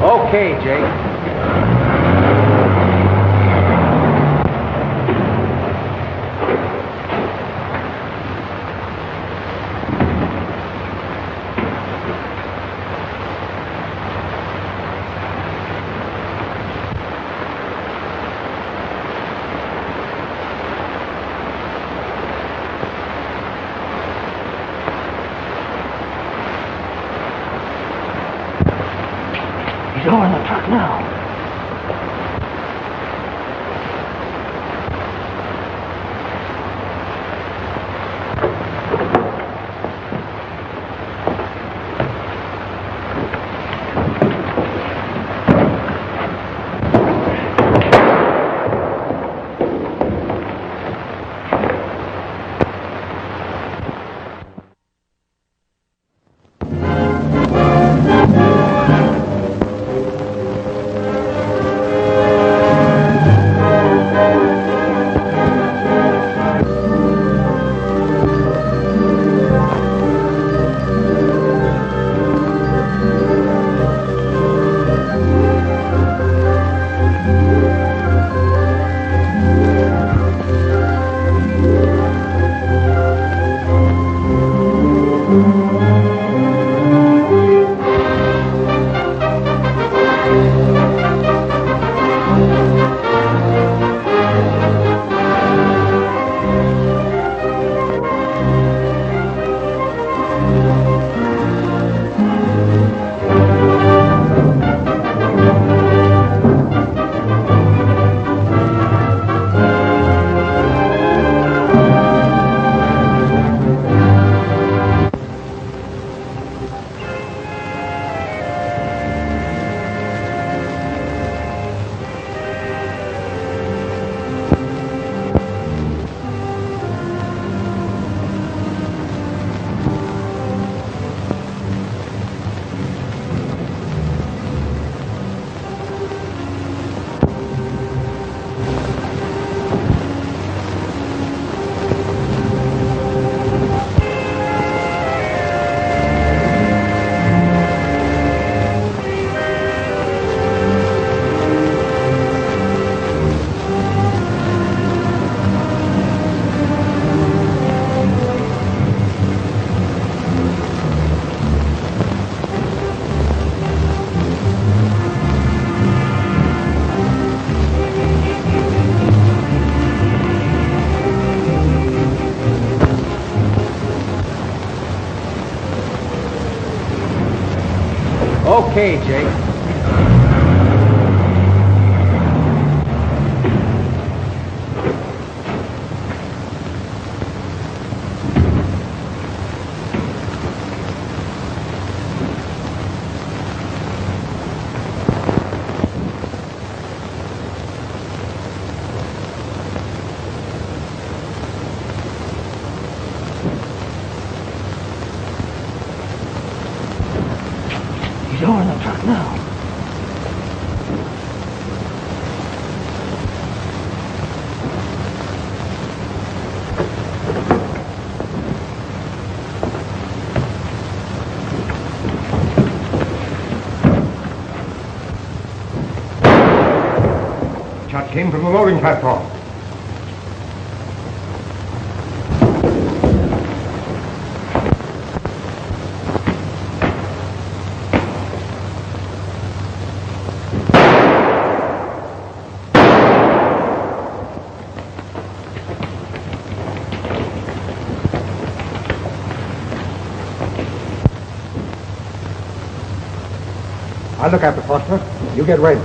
Okay, Jake. He's over in the truck now. Okay, Jake. You're in the truck now. Shot came from the loading platform. I'll look after Foster. You get ready.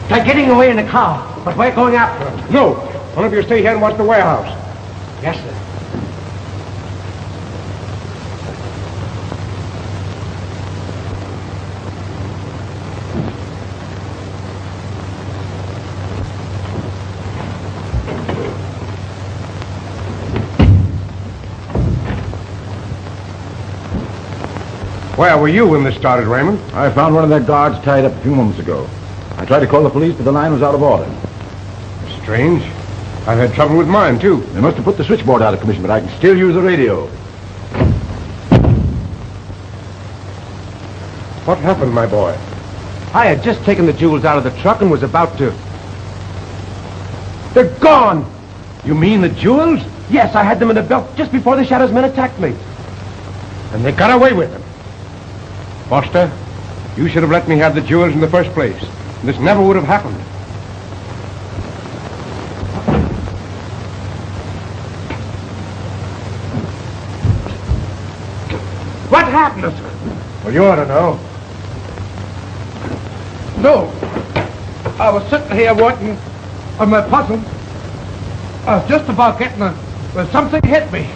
They're getting away in the car, but we're going after them. No. One of you stay here and watch the warehouse. Yes, sir. Where were you when this started, Raymond? I found one of their guards tied up a few moments ago. I tried to call the police, but the line was out of order. Strange. I've had trouble with mine, too. They must have put the switchboard out of commission, but I can still use the radio. What happened, my boy? I had just taken the jewels out of the truck and was about to... They're gone! You mean the jewels? Yes, I had them in the belt just before the Shadow's men attacked me. And they got away with them. Foster, you should have let me have the jewels in the first place. This never would have happened. What happened, sir? Well, you ought to know. No. I was sitting here working on my puzzle. I was just about getting it when something hit me.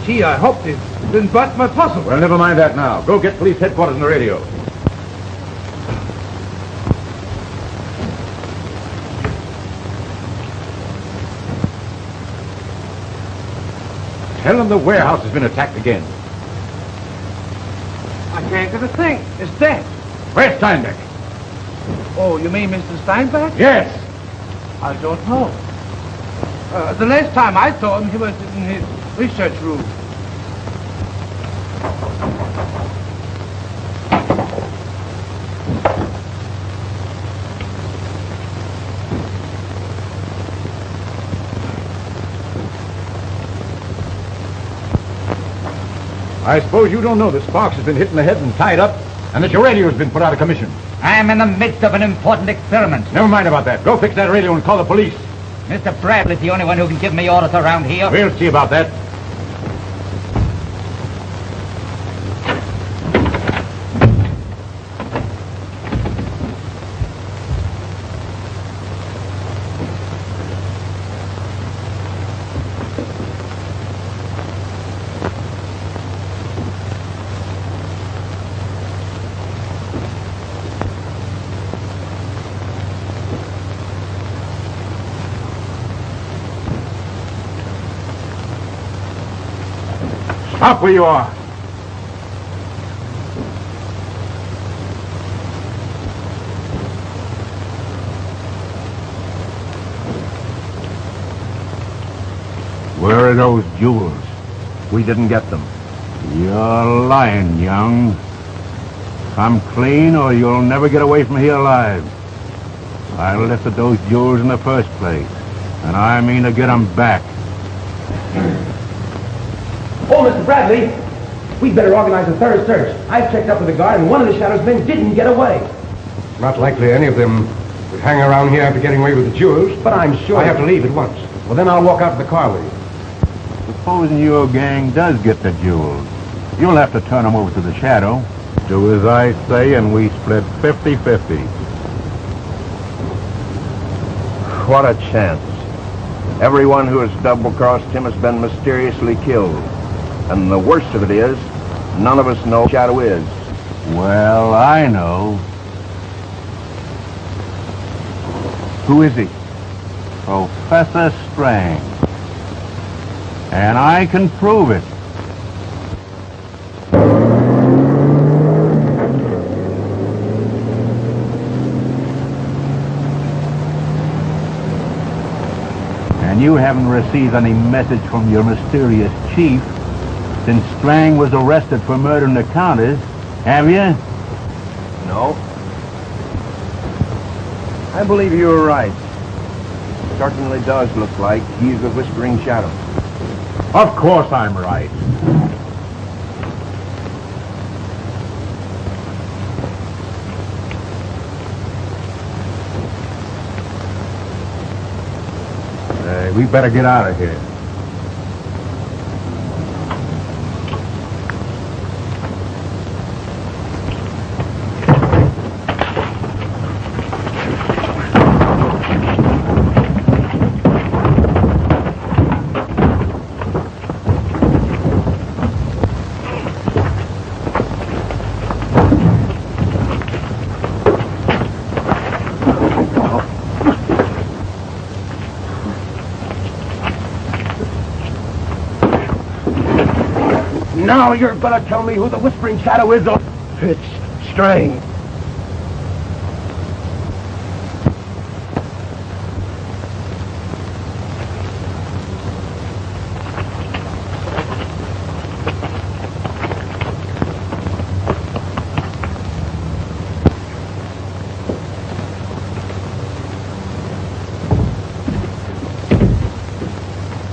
Gee, I hope they didn't bust my puzzle. Well, never mind that now. Go get police headquarters on the radio. Tell them the warehouse has been attacked again. I can't get a thing. It's dead. Where's Steinbeck? Oh, you mean Mr. Steinbeck? Yes. I don't know. The last time I saw him, he was in his research room. I suppose you don't know that Sparks has been hit in the head and tied up, and that your radio has been put out of commission. I'm in the midst of an important experiment. Never mind about that. Go fix that radio and call the police. Mr. Bradley's the only one who can give me orders around here. We'll see about that. Stop where you are. Where are those jewels? We didn't get them. You're lying, young. Come clean or you'll never get away from here alive. I lifted those jewels in the first place, and I mean to get them back. Oh, Mr. Bradley, we'd better organize a third search. I've checked up with the guard, and one of the Shadow's men didn't get away. Not likely any of them would hang around here after getting away with the jewels. But I'm sure... I have to leave at once. Well, then I'll walk out to the car with you. Supposing your gang does get the jewels, you'll have to turn them over to the Shadow. Do as I say, and we split 50-50. What a chance. Everyone who has double-crossed him has been mysteriously killed. And the worst of it is, none of us know who Shadow is. Well, I know. Who is he? Professor Strang. And I can prove it. And you haven't received any message from your mysterious chief since Strang was arrested for murdering the Countess, have you? No. I believe you were right. It certainly does look like he's the Whispering Shadow. Of course I'm right. We better get out of here. Now you're gonna tell me who the Whispering Shadow is, or... It's Strang.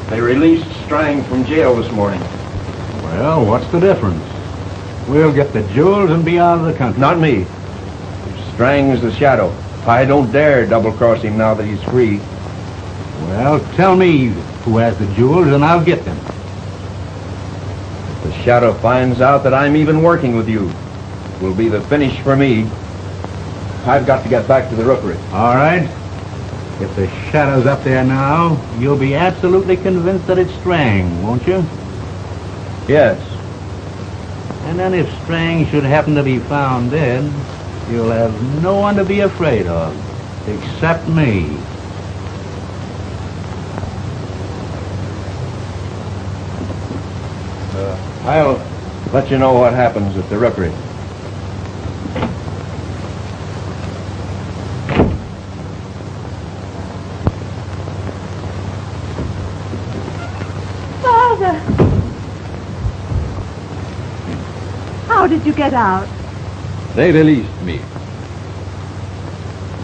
They released Strang from jail this morning. Well, what's the difference? We'll get the jewels and be out of the country. Not me. Strang's the Shadow. I don't dare double-cross him now that he's free. Well, tell me who has the jewels and I'll get them. If the Shadow finds out that I'm even working with you, it will be the finish for me. I've got to get back to the rookery. All right. If the Shadow's up there now, you'll be absolutely convinced that it's Strang, won't you? Yes. And then if Strang should happen to be found dead, you'll have no one to be afraid of, except me. I'll let you know what happens at the rookery. Father! How did you get out? They released me.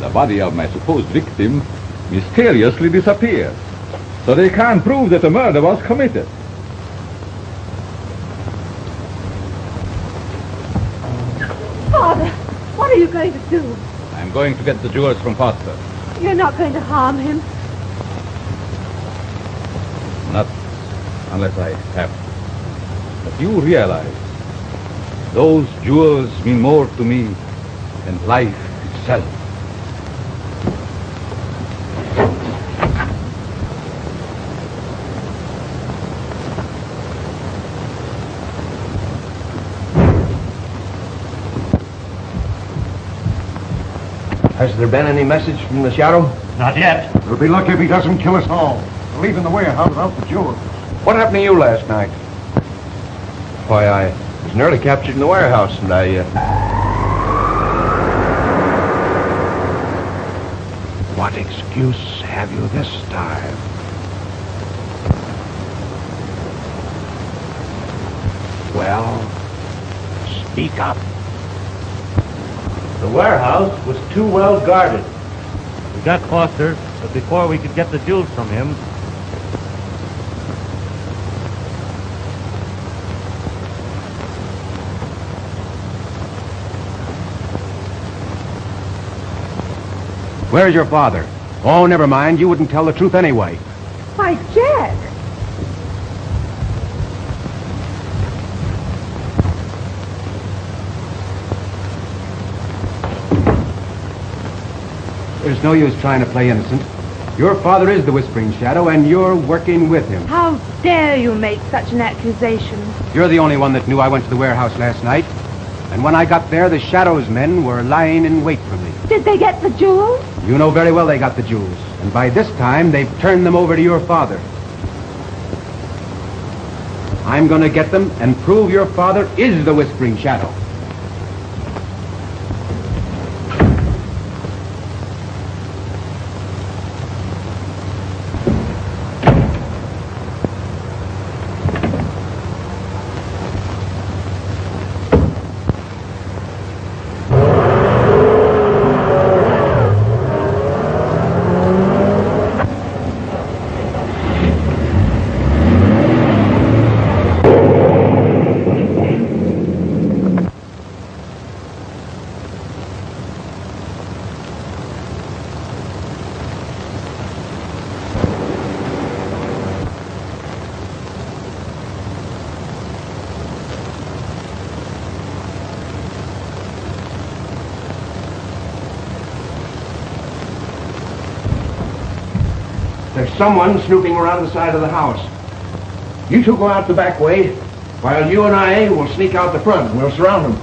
The body of my supposed victim mysteriously disappeared, so they can't prove that the murder was committed. Father, what are you going to do? I'm going to get the jewels from Foster. You're not going to harm him? Not unless I have to. But you realize those jewels mean more to me than life itself. Has there been any message from the Shadow? Not yet. We'll be lucky if he doesn't kill us all. We're leaving the warehouse without the jewels. What happened to you last night? Why, I was nearly captured in the warehouse, and What excuse have you this time? Well, speak up. The warehouse was too well guarded. We got Foster, but before we could get the jewels from him, Where's your father? Oh, never mind. You wouldn't tell the truth anyway. Why, Jack! There's no use trying to play innocent. Your father is the Whispering Shadow, and you're working with him. How dare you make such an accusation? You're the only one that knew I went to the warehouse last night. And when I got there, the Shadow's men were lying in wait for me. Did they get the jewels? You know very well they got the jewels. And by this time, they've turned them over to your father. I'm going to get them and prove your father is the Whispering Shadow. There's someone snooping around the side of the house. You two go out the back way, while you and I will sneak out the front. We'll surround them.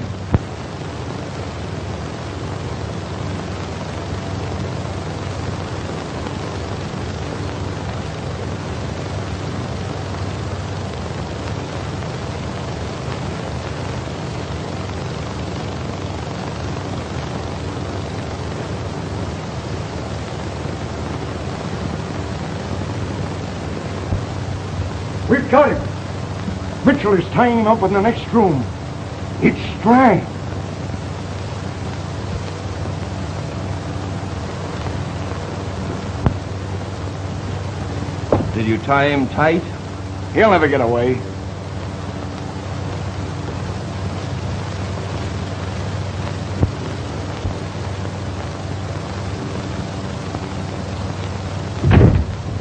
We've got him. Mitchell is tying him up in the next room. It's Strang. Did you tie him tight? He'll never get away.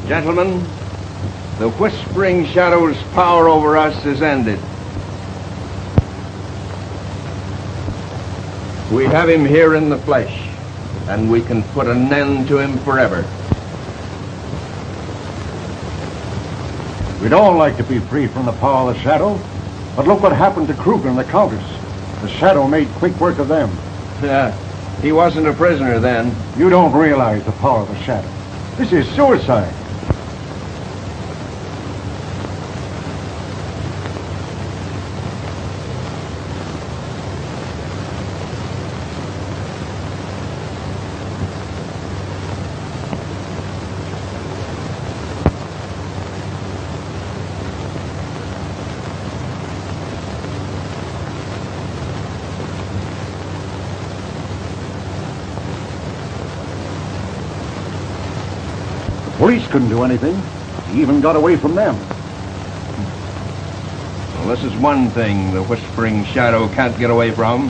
Gentlemen, the Whispering Shadow's power over us is ended. We have him here in the flesh, and we can put an end to him forever. We'd all like to be free from the power of the Shadow, but look what happened to Kruger and the Countess. The Shadow made quick work of them. Yeah, he wasn't a prisoner then. You don't realize the power of the Shadow. This is suicide. Police couldn't do anything. He even got away from them. Well, this is one thing the Whispering Shadow can't get away from.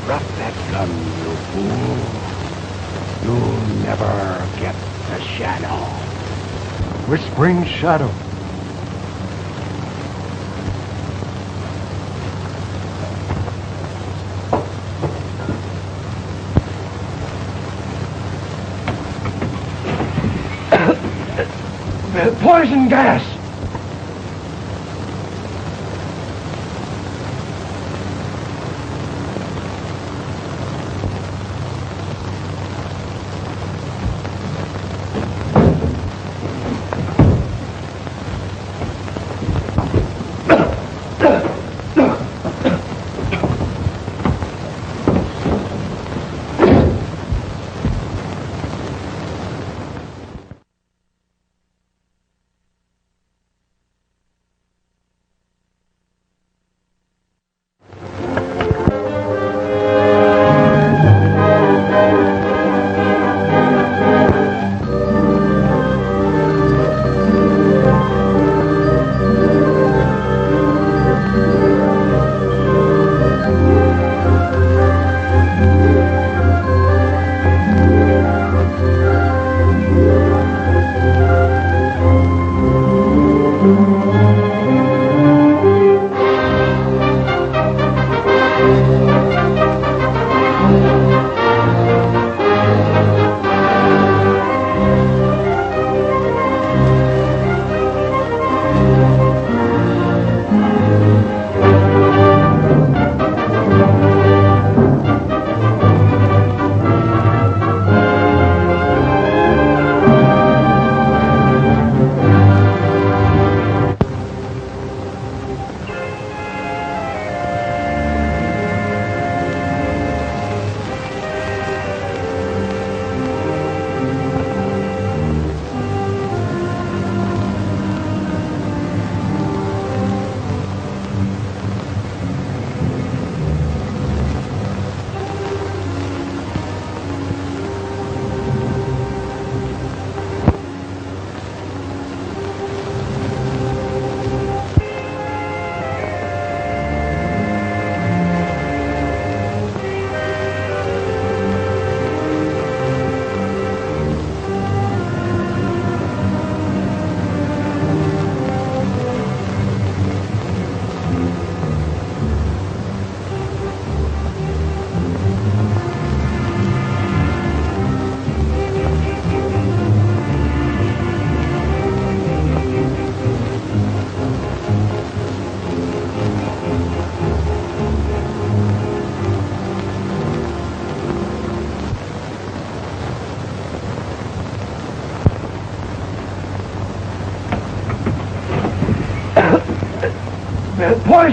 Drop that gun, you fool. You'll never get the Shadow. Whispering Shadow. Poison gas!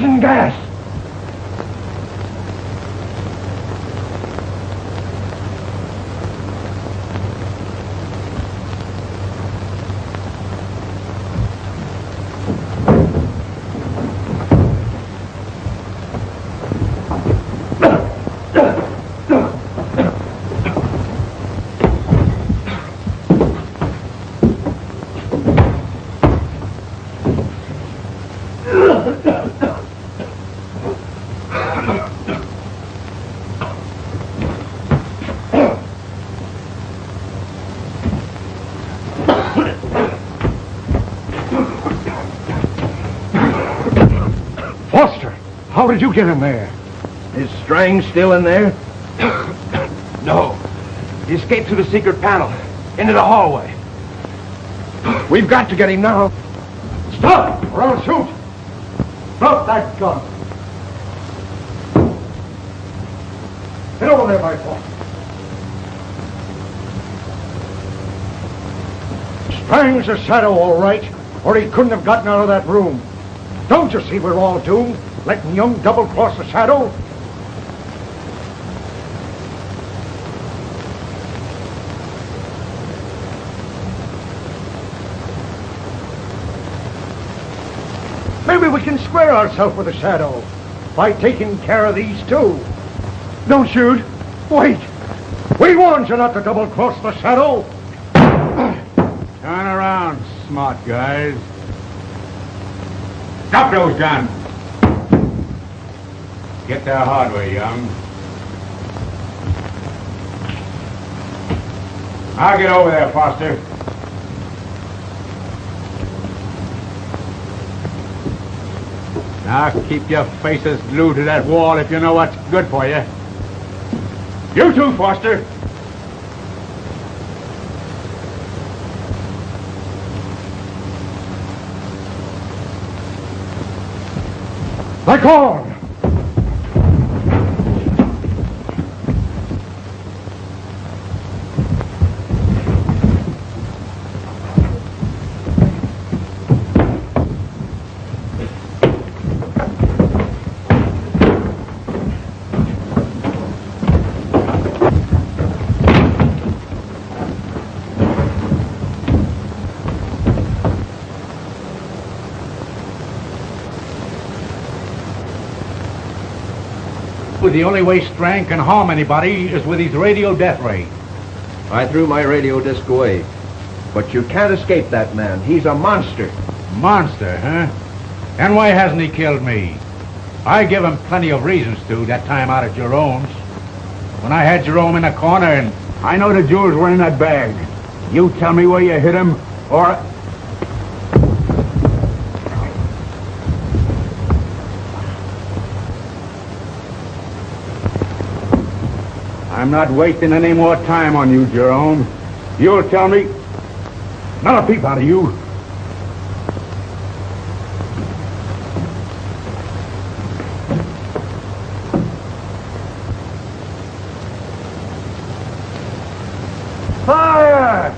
poison gas. How did you get in there? Is Strang still in there? No. He escaped through the secret panel, into the hallway. We've got to get him now. Stop, or I'll shoot. Drop that gun. Get over there, my boy. Strang's a shadow, all right, or he couldn't have gotten out of that room. Don't you see we're all doomed? Letting Young double-cross the shadow? Maybe we can square ourselves with the shadow by taking care of these two. Don't shoot. Wait. We warned you not to double-cross the shadow. Turn around, smart guys. Stop those guns. Get there hard way, Young. I'll get over there, Foster. Now keep your faces glued to that wall if you know what's good for you. You too, Foster. Back on! The only way Strang can harm anybody is with his radio death ray. I threw my radio disc away. But you can't escape that man. He's a monster. Monster, huh? And why hasn't he killed me? I give him plenty of reasons to, that time out at Jerome's. When I had Jerome in a corner and... I know the jewels were in that bag. You tell me where you hid him, or... I'm not wasting any more time on you, Jerome. You'll tell me. Not a peep out of you. Fire!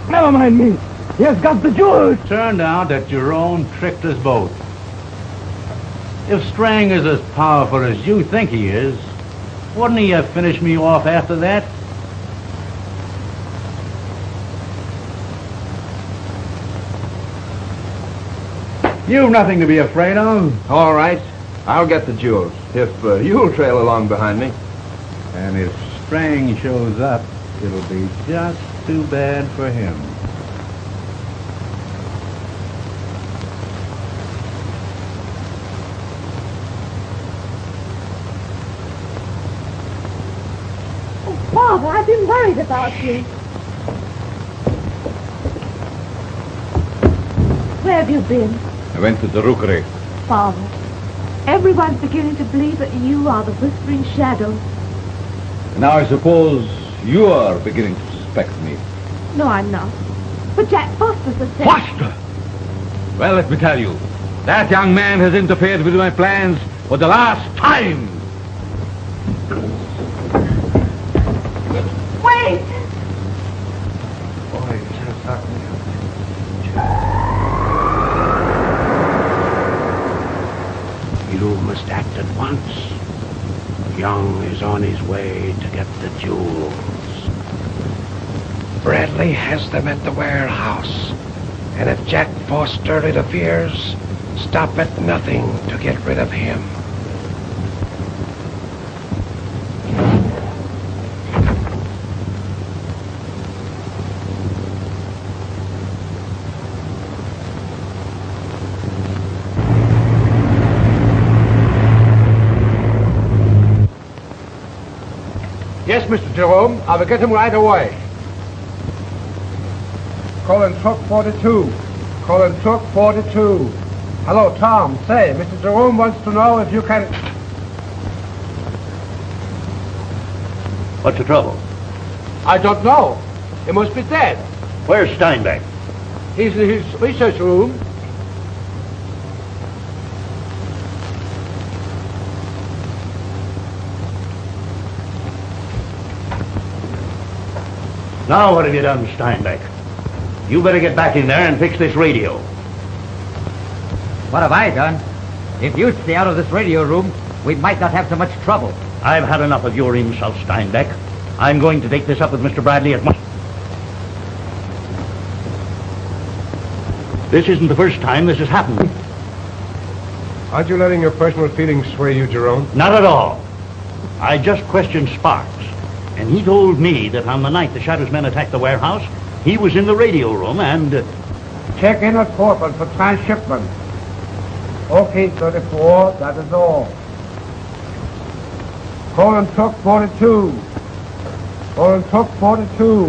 Never mind me. He has got the jewels. Turned out that Jerome tricked us both. If Strang is as powerful as you think he is, wouldn't he have finished me off after that? You've nothing to be afraid of. All right. I'll get the jewels, if you'll trail along behind me. And if Strang shows up, it'll be just too bad for him. Oh, Father, I've been worried about you. Where have you been? I went to the rookery. Father, everyone's beginning to believe that you are the whispering shadow. Now I suppose you are beginning to suspect me. No, I'm not. But Jack Foster said... Foster! Well, let me tell you, that young man has interfered with my plans for the last time. Wait! You must act at once. Young is on his way to get the jewels. Bradley has them at the warehouse. And if Jack Foster interferes, stop at nothing to get rid of him. Yes, Mr. Jerome, I will get him right away. Calling truck 42. Calling truck 42. Hello, Tom. Say, Mr. Jerome wants to know if you can... What's the trouble? I don't know. He must be dead. Where's Steinbeck? He's in his research room. Now what have you done, Steinbeck? You better get back in there and fix this radio. What have I done? If you'd stay out of this radio room, we might not have so much trouble. I've had enough of your insult, Steinbeck. I'm going to take this up with Mr. Bradley at once. This isn't the first time this has happened. Aren't you letting your personal feelings sway you, Jerome? Not at all. I just questioned Sparks, and he told me that on the night the Shadow's men attacked the warehouse, he was in the radio room and... Check in at Portland for transshipment. Okay, 34, that is all. Calling truck 42. Calling truck 42.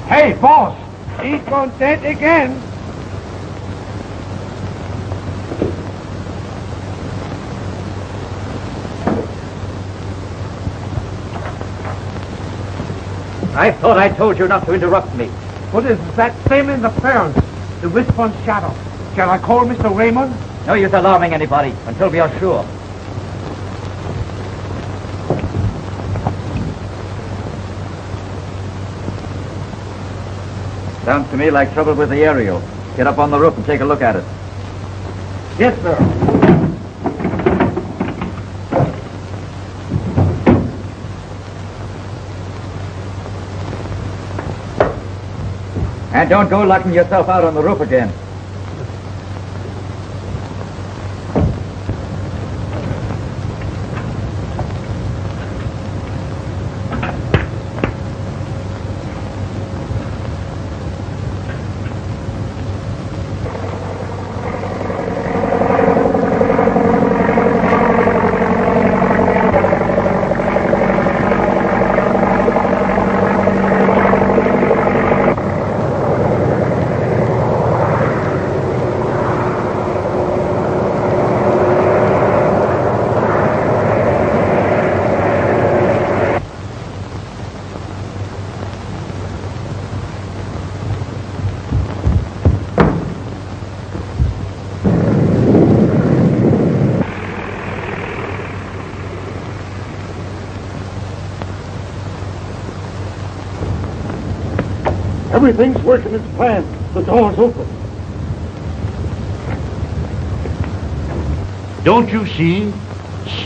Hey, boss! He's gone dead again. I thought I told you not to interrupt me. What is that same interference? The whispering shadow. Shall I call Mr. Raymond? No use alarming anybody until we are sure. Sounds to me like trouble with the aerial. Get up on the roof and take a look at it. Yes, sir. And don't go locking yourself out on the roof again. Everything's working as planned. The door's open. Don't you see?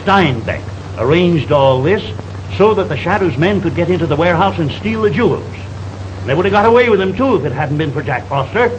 Steinbeck arranged all this so that the Shadow's men could get into the warehouse and steal the jewels. They would have got away with them, too, if it hadn't been for Jack Foster.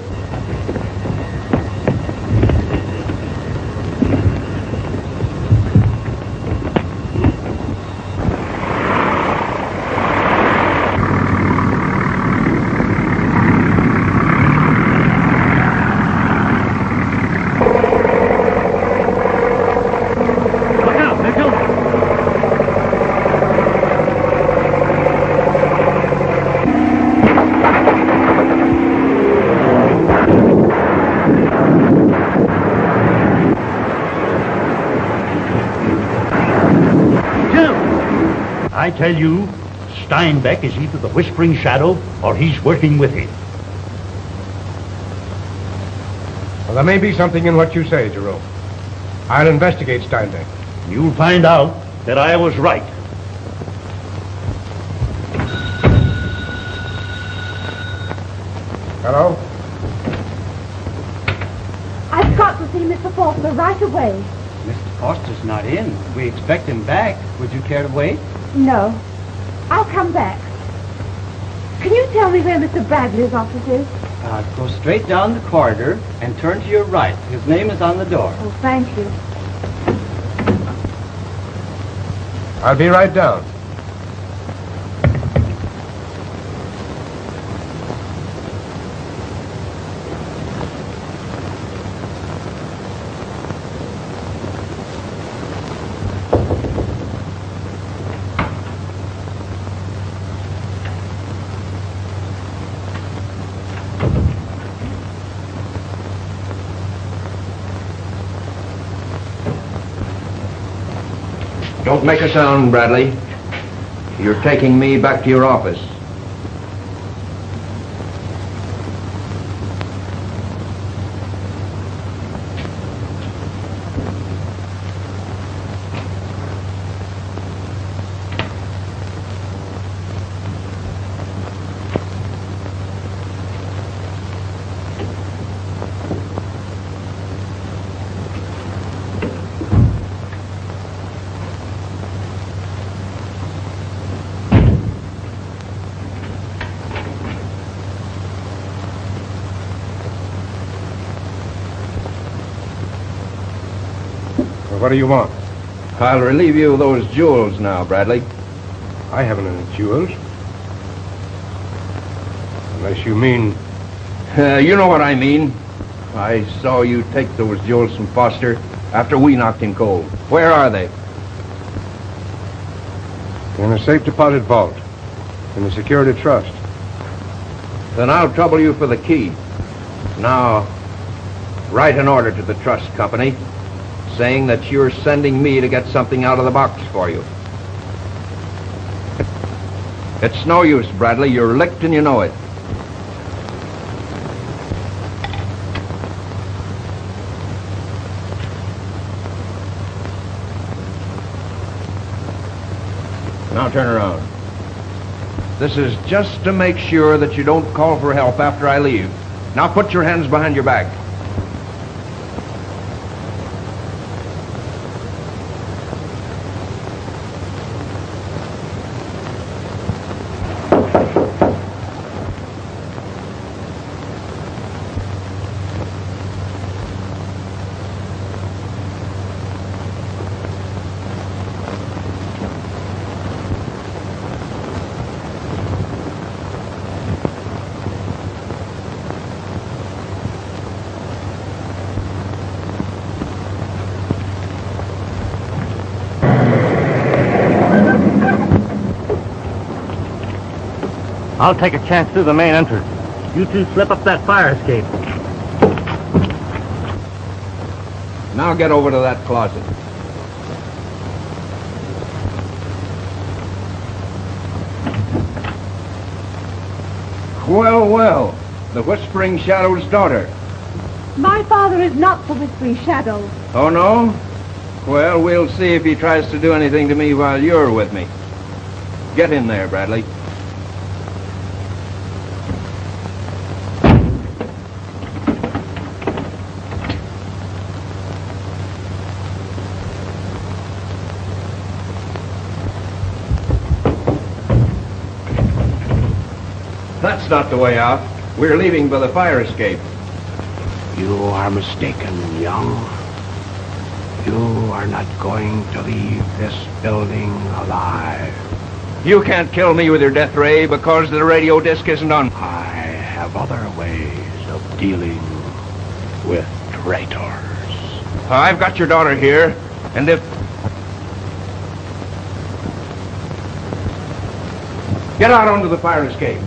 tell you, Steinbeck is either the Whispering Shadow or he's working with him. Well, there may be something in what you say, Jerome. I'll investigate Steinbeck. You'll find out that I was right. Hello? I've got to see Mr. Foster right away. Mr. Foster's not in. We expect him back. Would you care to wait? No. I'll come back. Can you tell me where Mr. Bradley's office is? Go straight down the corridor and turn to your right. His name is on the door. Oh, thank you. I'll be right down. Don't make a sound, Bradley. You're taking me back to your office. What do you want? I'll relieve you of those jewels now, Bradley. I haven't any jewels. Unless you mean... You know what I mean. I saw you take those jewels from Foster after we knocked him cold. Where are they? In a safe deposit vault. In the security trust. Then I'll trouble you for the key. Now, write an order to the trust company saying that you're sending me to get something out of the box for you. It's no use, Bradley. You're licked and you know it. Now turn around. This is just to make sure that you don't call for help after I leave. Now put your hands behind your back. I'll take a chance through the main entrance. You two slip up that fire escape. Now get over to that closet. Well, well, the Whispering Shadow's daughter. My father is not the Whispering Shadow. Oh, no? Well, we'll see if he tries to do anything to me while you're with me. Get in there, Bradley. That's not the way out. We're leaving by the fire escape. You are mistaken, young. You are not going to leave this building alive. You can't kill me with your death ray because the radio disc isn't on. I have other ways of dealing with traitors. I've got your daughter here, and if... Get out onto the fire escape.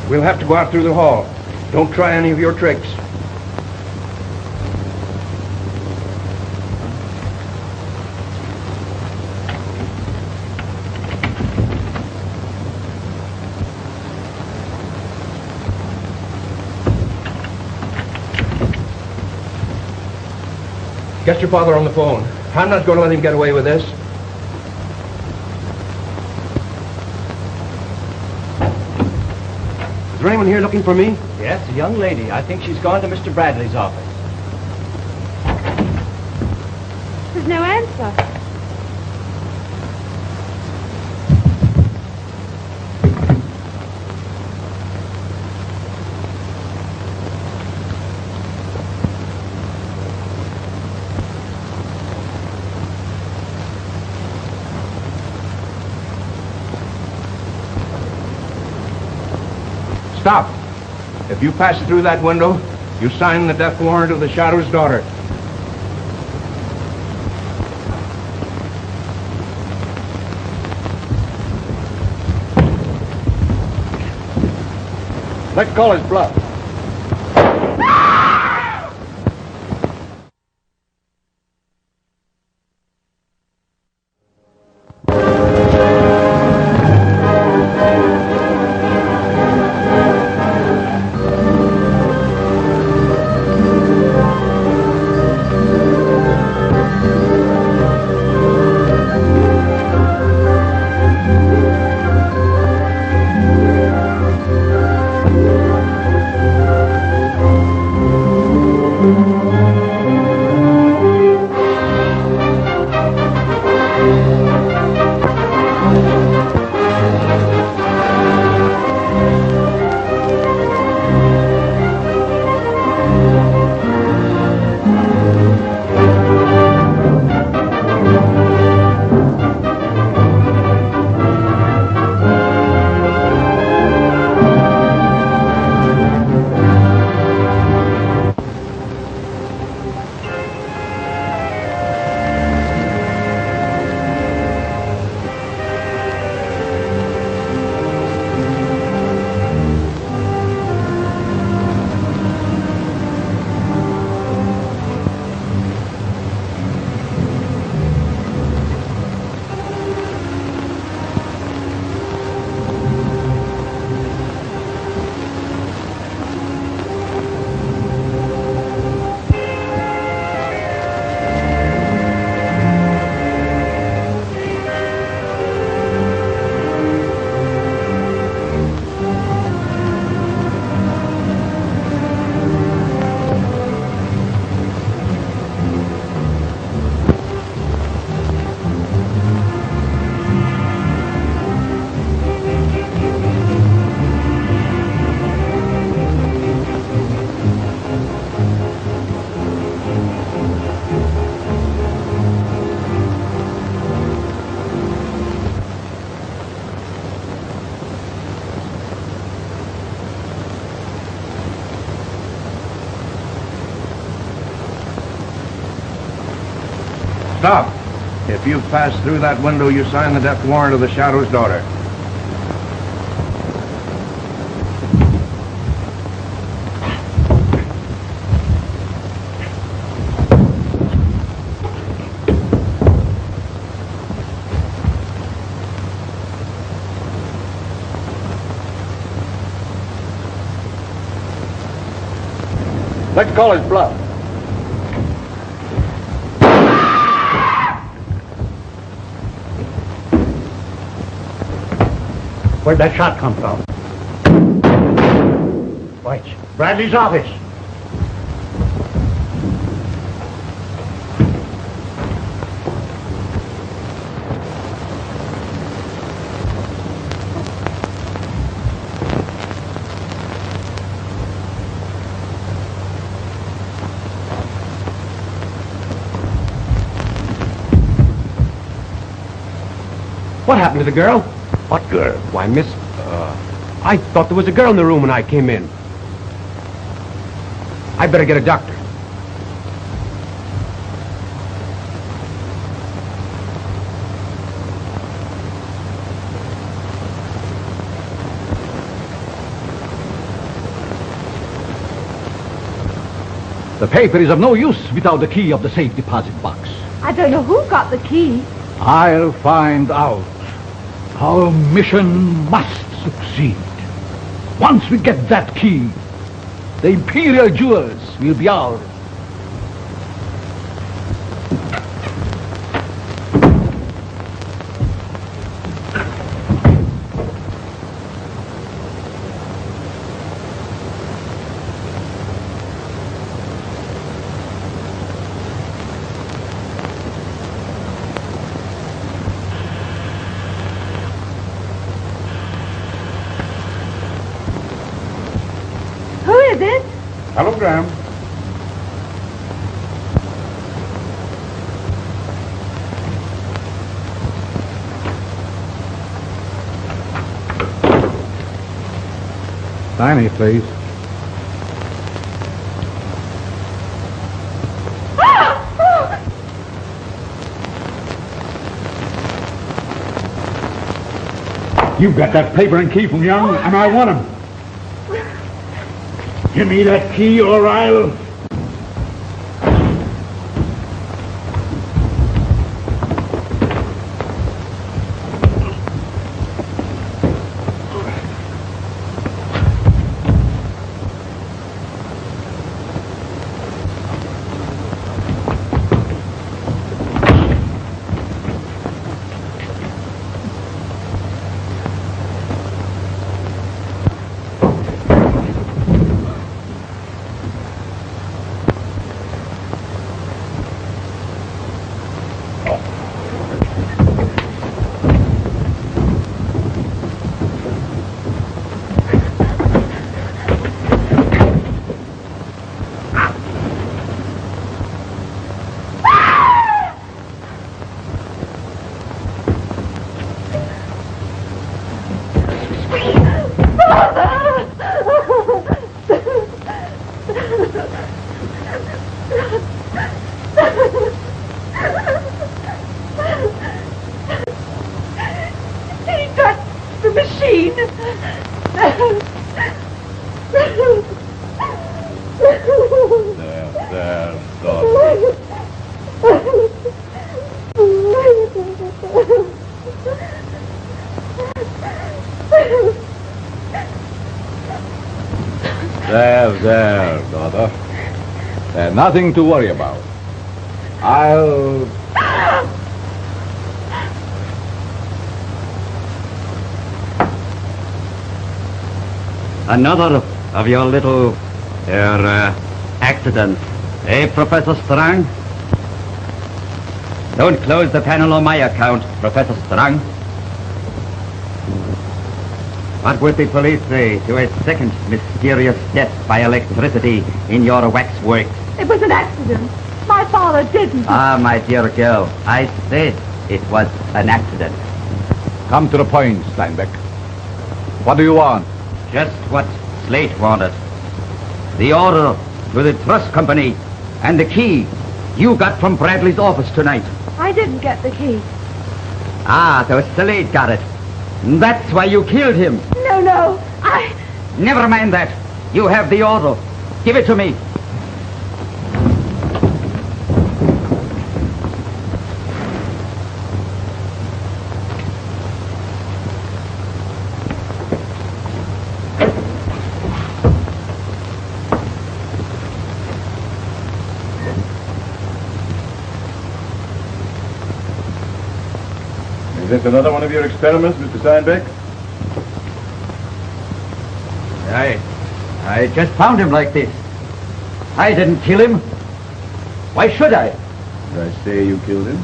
We'll have to go out through the hall. Don't try any of your tricks. Get your father on the phone. I'm not going to let him get away with this. Is there anyone here looking for me? Yes, a young lady. I think she's gone to Mr. Bradley's office. There's no answer. Stop. If you pass through that window, you sign the death warrant of the Shadow's daughter. Let's call his bluff. Stop. If you pass through that window, you sign the death warrant of the Shadow's daughter. Let's call his bluff. Where'd that shot come from? Why, it's Bradley's office. What happened to the girl? What girl? Why, Miss... I thought there was a girl in the room when I came in. I better get a doctor. The paper is of no use without the key of the safe deposit box. I don't know who got the key. I'll find out. Our mission must succeed. Once we get that key, the Imperial jewels will be ours. Telegram. Sign it, please. You got that paper and key from Young, and I want him. Give me that key or I'll... There, daughter. There's nothing to worry about. I'll... Another of your little, accidents, eh, Professor Strang? Don't close the panel on my account, Professor Strang. What would the police say to a second mysterious death by electricity in your waxworks? It was an accident. My father didn't. Ah, my dear girl, I said it was an accident. Come to the point, Steinbeck. What do you want? Just what Slate wanted. The order to the trust company and the key you got from Bradley's office tonight. I didn't get the key. Ah, so Slate got it. That's why you killed him. No, Never mind that. You have the order. Give it to me. Is this another one of your experiments, Mr. Steinbeck? I just found him like this. I didn't kill him. Why should I? Did I say you killed him?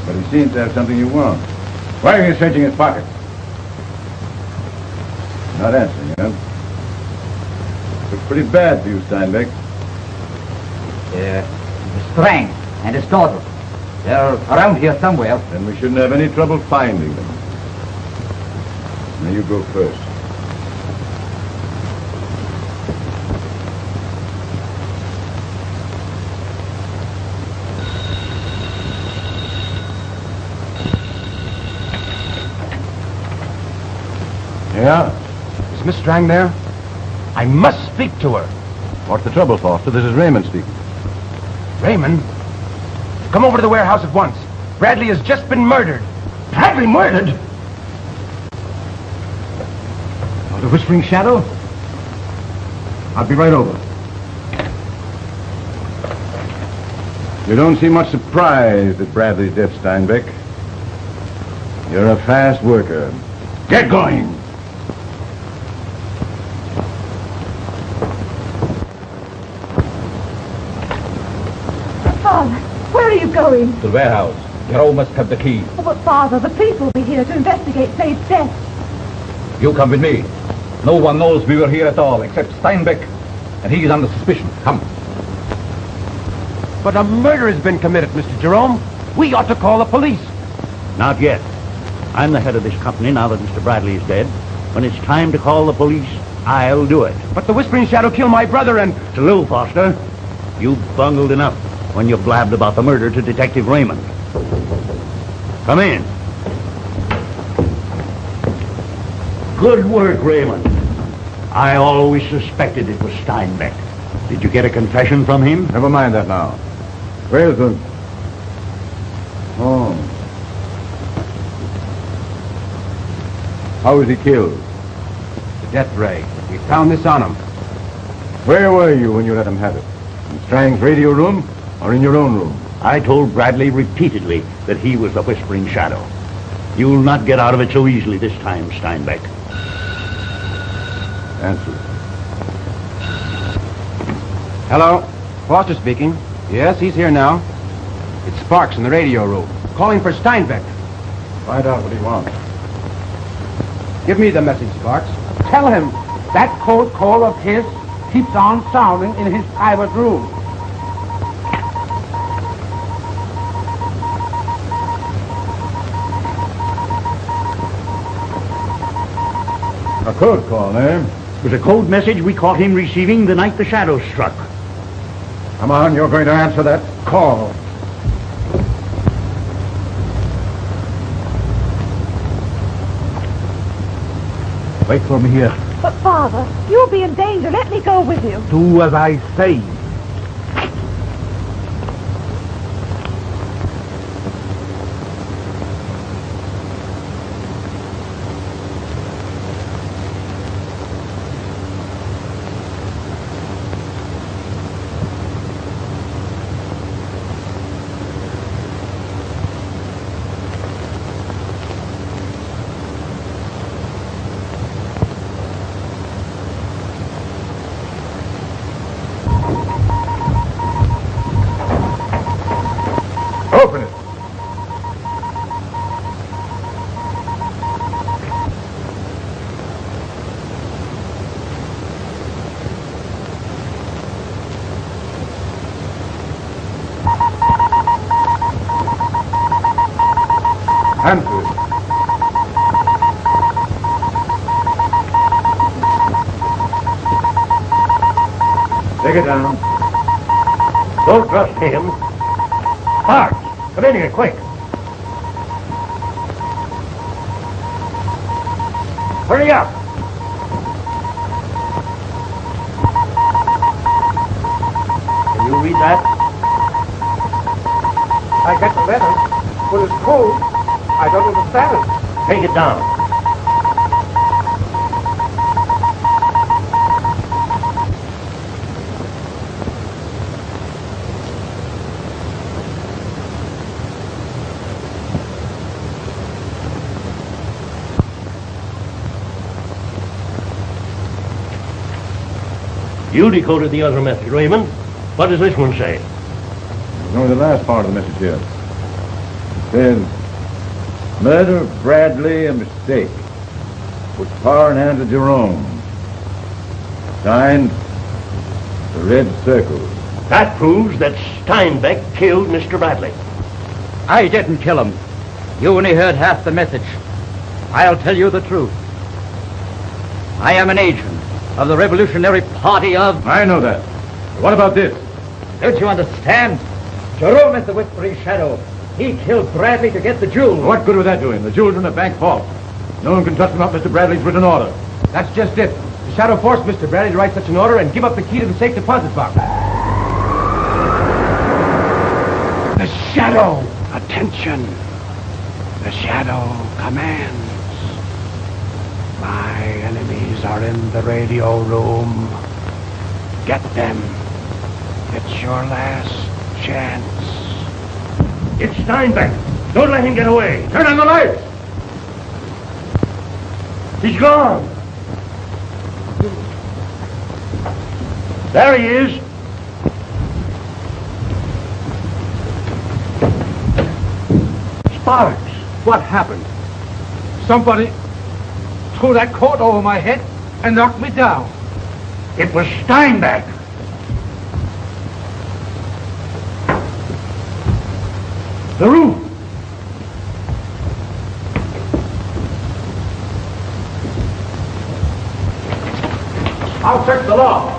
But he seems to have something you want. Why are you searching his pockets? Not answering, huh? Looks pretty bad for you, Steinbeck. Strang and his daughter. They're around here somewhere. Then we shouldn't have any trouble finding them. Now you go first. Yeah? Is Miss Strang there? I must speak to her. What's the trouble, Foster? This is Raymond speaking. Raymond? Come over to the warehouse at once. Bradley has just been murdered. Bradley murdered? Oh, the Whispering Shadow? I'll be right over. You don't seem much surprised at Bradley's death, Steinbeck. You're a fast worker. Get going! Father, where are you going? To the warehouse. Jerome must have the key. Oh, but Father, the police will be here to investigate Slade's death. You come with me. No one knows we were here at all, except Steinbeck, and he is under suspicion. Come. But a murder has been committed, Mr. Jerome. We ought to call the police. Not yet. I'm the head of this company now that Mr. Bradley is dead. When it's time to call the police, I'll do it. But the Whispering Shadow killed my brother and... Salute, Foster. You bungled enough when you blabbed about the murder to Detective Raymond. Come in. Good work, Raymond. I always suspected it was Steinbeck. Did you get a confession from him? Never mind that now. Where's the... Oh. How was he killed? The death ray. We found this on him. Where were you when you let him have it? In Strang's radio room or in your own room? I told Bradley repeatedly that he was the Whispering Shadow. You'll not get out of it so easily this time, Steinbeck. Answer. Hello? Foster speaking. Yes, he's here now. It's Sparks in the radio room, calling for Steinbeck. Find out what he wants. Give me the message, Sparks. Tell him that code call of his keeps on sounding in his private room. A code call, eh? It was a code message we caught him receiving the night the shadow struck. Come on, you're going to answer that call. Wait for me here. But Father, you'll be in danger. Let me go with you. Do as I say. Open it. Answer it. Take it down. Don't trust him. Sparks, come in here, quick. Hurry up. Can you read that? I got the letter, but it's code. I don't understand it. Take it down. You decoded the other message, Raymond. What does this one say? There's only the last part of the message here. It says, murder of Bradley, a mistake. Put power in hands of Jerome. Signed, the Red Circle. That proves that Steinbeck killed Mr. Bradley. I didn't kill him. You only heard half the message. I'll tell you the truth. I am an agent of the Revolutionary Party of... I know that. But what about this? Don't you understand? Jerome is the Whispering Shadow. He killed Bradley to get the jewels. What good was that doing? The jewels are in the bank vault. No one can touch them up Mr. Bradley's written order. That's just it. The shadow forced Mr. Bradley to write such an order and give up the key to the safe deposit box. The shadow! Attention! The shadow commands. My enemies are in the radio room. Get them. It's your last chance. It's Steinbeck. Don't let him get away. Turn on the lights! He's gone. There he is. Sparks! What happened? Somebody threw that coat over my head and knocked me down. It was Steinbeck. The roof. I'll search the loft.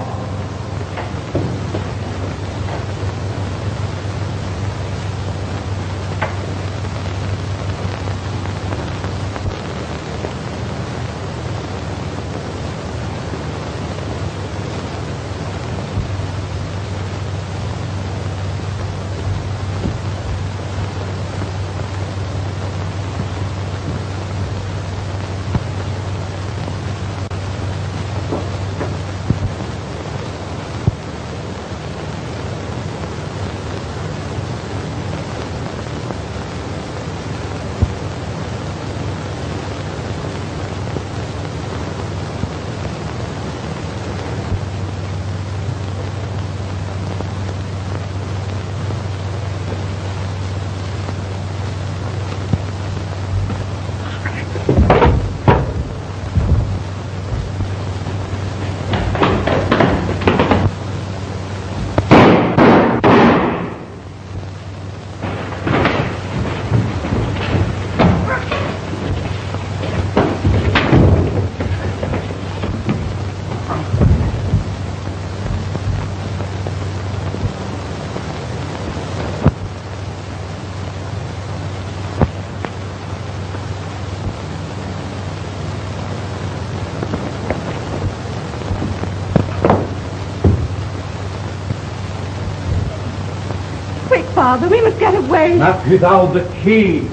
Father, we must get away. Not without the key.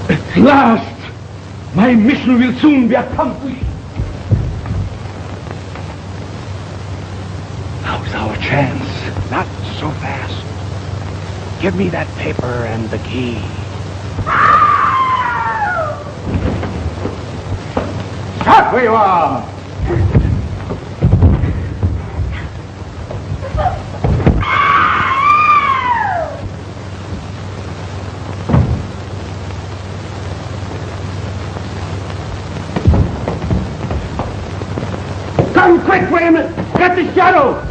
At last, my mission will soon be accomplished. Now's our chance. Not so fast. Give me that paper and the key. Stop where you are! Come quick, Raymond! Get the shadow!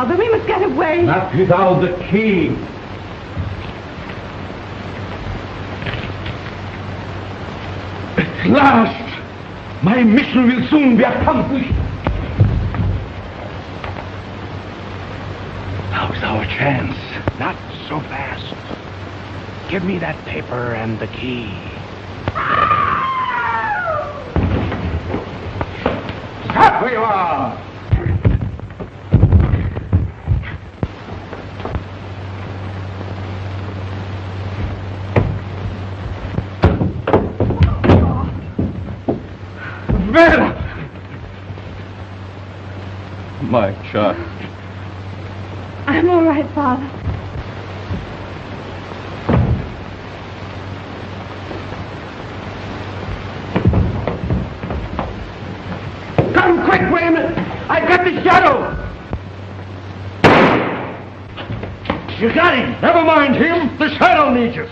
Father. We must get away. Not without the key. At last, my mission will soon be accomplished. Now's our chance. Not so fast. Give me that paper and the key. Stop where you are! Béla! My child. I'm all right, Father. Come quick, Raymond! I've got the shadow! You got him! Never mind him! The shadow needs us!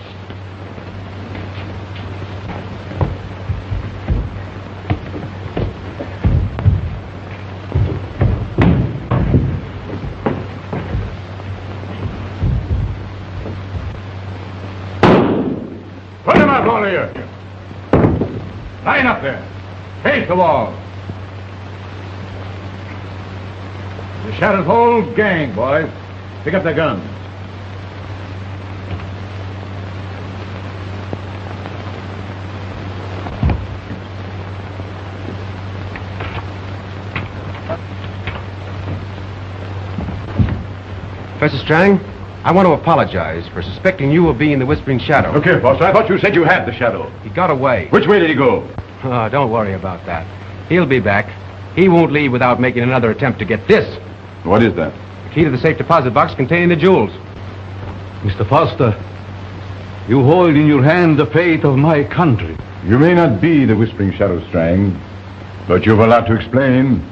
Put him up, all of you. Line up there. Face the wall. The Shadow's whole gang, boys. Pick up their guns. Professor Strang, I want to apologize for suspecting you of being the Whispering Shadow. Look here, Foster. I thought you said you had the Shadow. He got away. Which way did he go? Oh, don't worry about that. He'll be back. He won't leave without making another attempt to get this. What is that? The key to the safe deposit box containing the jewels. Mr. Foster, you hold in your hand the fate of my country. You may not be the Whispering Shadow, Strang, but you've a lot to explain.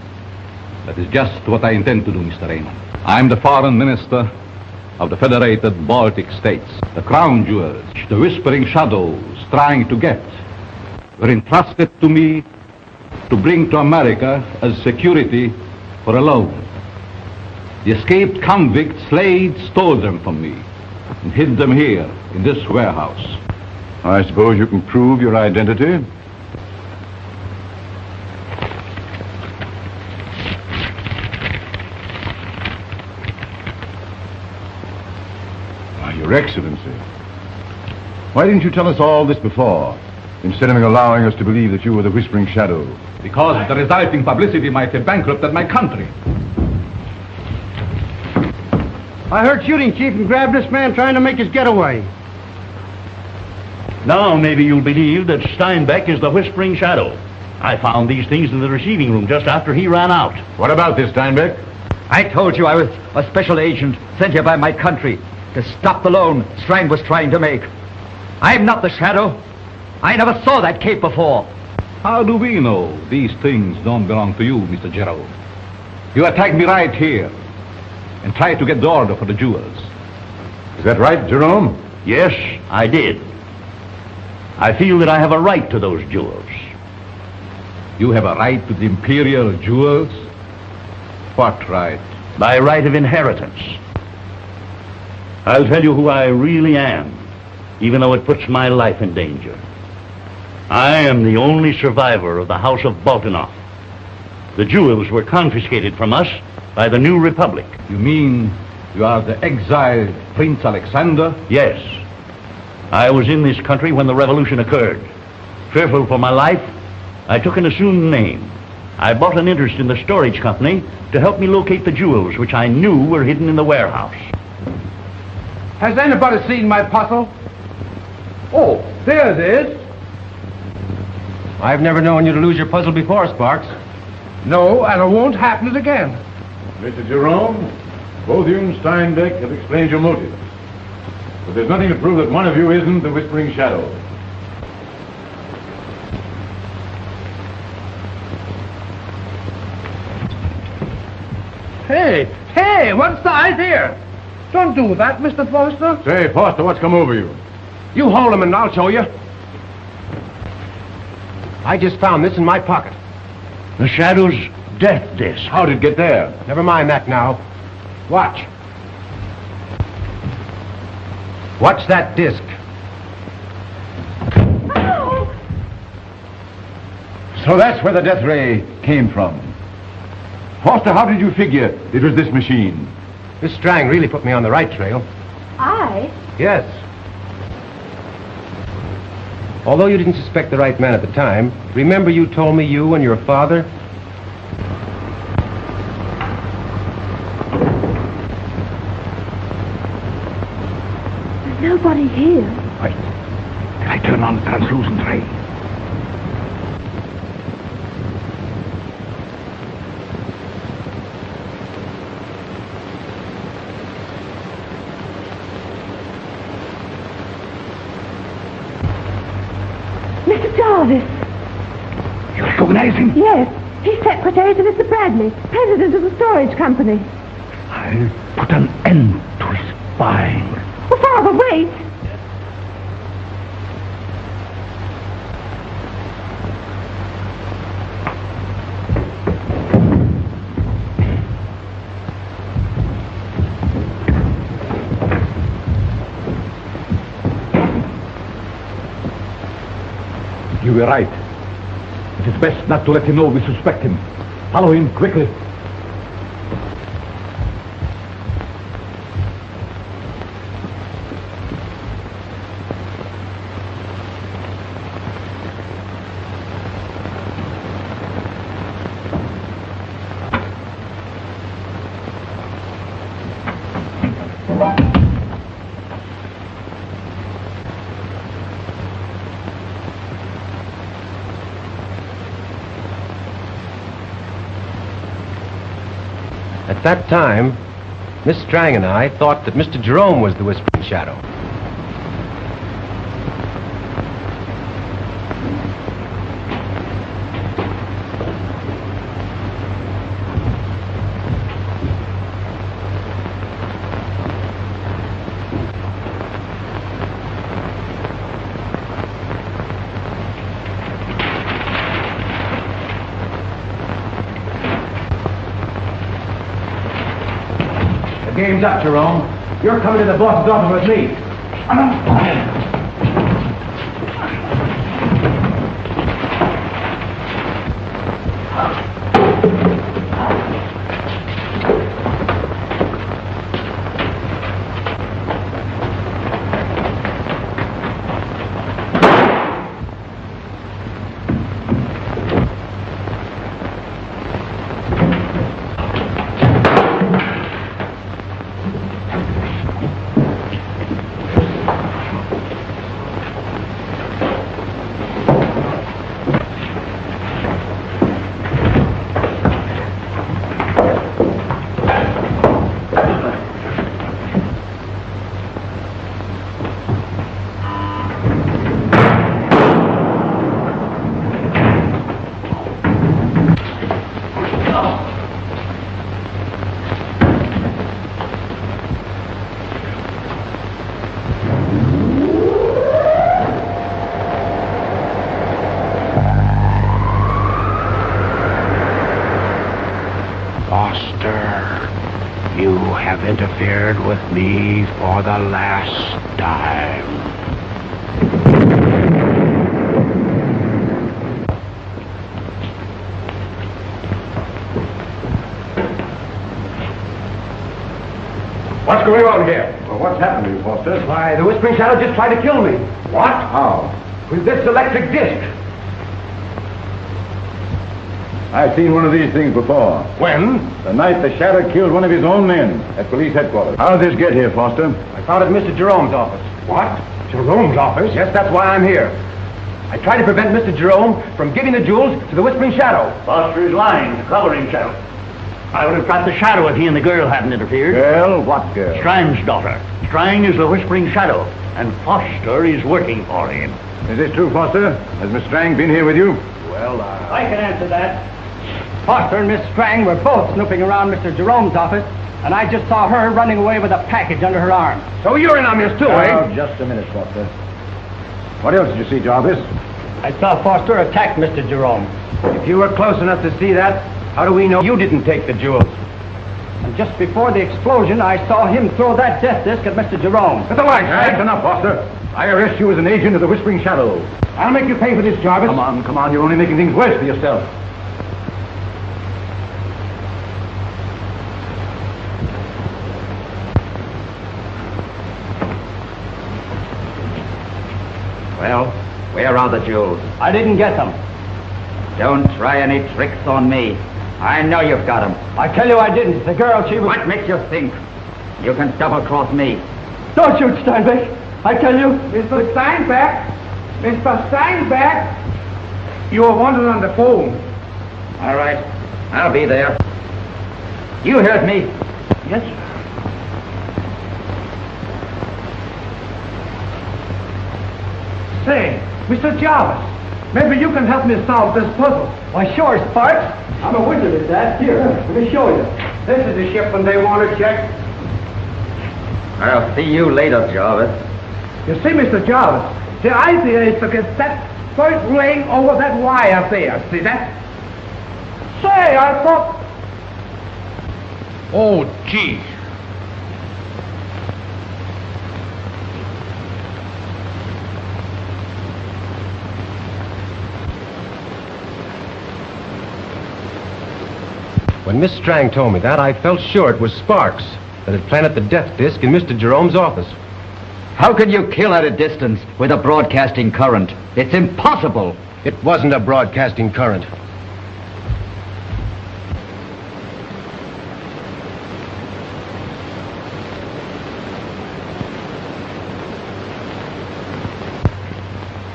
That is just what I intend to do, Mr. Raymond. I'm the foreign minister of the Federated Baltic States. The crown jewels, the Whispering Shadows trying to get, were entrusted to me to bring to America as security for a loan. The escaped convict Slade stole them from me and hid them here in this warehouse. I suppose you can prove your identity? Your Excellency, why didn't you tell us all this before, instead of allowing us to believe that you were the Whispering Shadow? Because the resulting publicity might have bankrupted my country. I heard shooting, Chief, and grabbed this man trying to make his getaway. Now maybe you'll believe that Steinbeck is the Whispering Shadow. I found these things in the receiving room just after he ran out. What about this, Steinbeck? I told you I was a special agent sent here by my country to stop the loan Strang was trying to make. I'm not the Shadow. I never saw that cape before. How do we know these things don't belong to you, Mr. Gerald? You attacked me right here and tried to get the order for the jewels. Is that right, Jerome? Yes, I did. I feel that I have a right to those jewels. You have a right to the imperial jewels? What right? By right of inheritance. I'll tell you who I really am, even though it puts my life in danger. I am the only survivor of the House of Baltinoff. The jewels were confiscated from us by the New Republic. You mean you are the exiled Prince Alexander? Yes. I was in this country when the revolution occurred. Fearful for my life, I took an assumed name. I bought an interest in the storage company to help me locate the jewels, which I knew were hidden in the warehouse. Has anybody seen my puzzle? Oh, there it is. I've never known you to lose your puzzle before, Sparks. No, and it won't happen again. Mr. Jerome, both you and Steinbeck have explained your motives. But there's nothing to prove that one of you isn't the Whispering Shadow. Hey, what's the idea? Don't do that, Mr. Foster. Say, Foster, what's come over you? You hold him and I'll show you. I just found this in my pocket. The Shadow's death disk. How did it get there? Never mind that now. Watch. Watch that disc. Oh! So that's where the death ray came from. Foster, how did you figure it was this machine? Miss Strang really put me on the right trail. I? Yes. Although you didn't suspect the right man at the time, remember you told me you and your father... There's nobody here. Wait. Can I turn on the translucent ray? Mr. Jarvis. You recognize him? Yes. He's secretary to Mr. Bradley, president of the storage company. I'll put an end to his spying. Oh, Father, wait. You were right. It is best not to let him know we suspect him. Follow him quickly. At that time, Miss Strang and I thought that Mr. Jerome was the Whispering Shadow. Game's up, Jerome. You're coming to the boss's office with me. You have interfered with me for the last time. What's going on here? Well, what's happened to you, Foster? Why, the Whispering Shadow just tried to kill me. What? How? With this electric disc. I've seen one of these things before. When? The night the Shadow killed one of his own men at police headquarters. How did this get here, Foster? I found it in Mr. Jerome's office. What? Jerome's office? Yes, that's why I'm here. I tried to prevent Mr. Jerome from giving the jewels to the Whispering Shadow. Foster is lying. Cover him, Shadow. I would have trapped the Shadow if he and the girl hadn't interfered. Girl? What girl? Strang's daughter. Strang is the Whispering Shadow, and Foster is working for him. Is this true, Foster? Has Miss Strang been here with you? Well, I can answer that. Foster and Miss Strang were both snooping around Mr. Jerome's office, and I just saw her running away with a package under her arm. So you're in on this too, eh? Just a minute, Foster. What else did you see, Jarvis? I saw Foster attack Mr. Jerome. If you were close enough to see that, how do we know you didn't take the jewels? And just before the explosion, I saw him throw that death disc at Mr. Jerome. Get the lights. That's enough, Foster. I arrest you as an agent of the Whispering Shadow. I'll make you pay for this, Jarvis. Come on. You're only making things worse for yourself. Well, where are the jewels? I didn't get them. Don't try any tricks on me. I know you've got them. I tell you I didn't. The girl, she was... What makes you think you can double-cross me? Don't shoot, Steinbeck. I tell you... Mr. Steinbeck! Mr. Steinbeck! You were wanted on the phone. All right. I'll be there. You heard me. Yes, sir. Say, Mr. Jarvis, maybe you can help me solve this puzzle. Why, sure, Sparks. I'm a wizard at that. Here, let me show you. This is the shipment they want to check. I'll see you later, Jarvis. You see, Mr. Jarvis, the idea is to get that first ring over that wire there. See that? Say, I thought... Oh, gee. When Miss Strang told me that, I felt sure it was Sparks that had planted the death disc in Mr. Jerome's office. How can you kill at a distance with a broadcasting current? It's impossible. It wasn't a broadcasting current.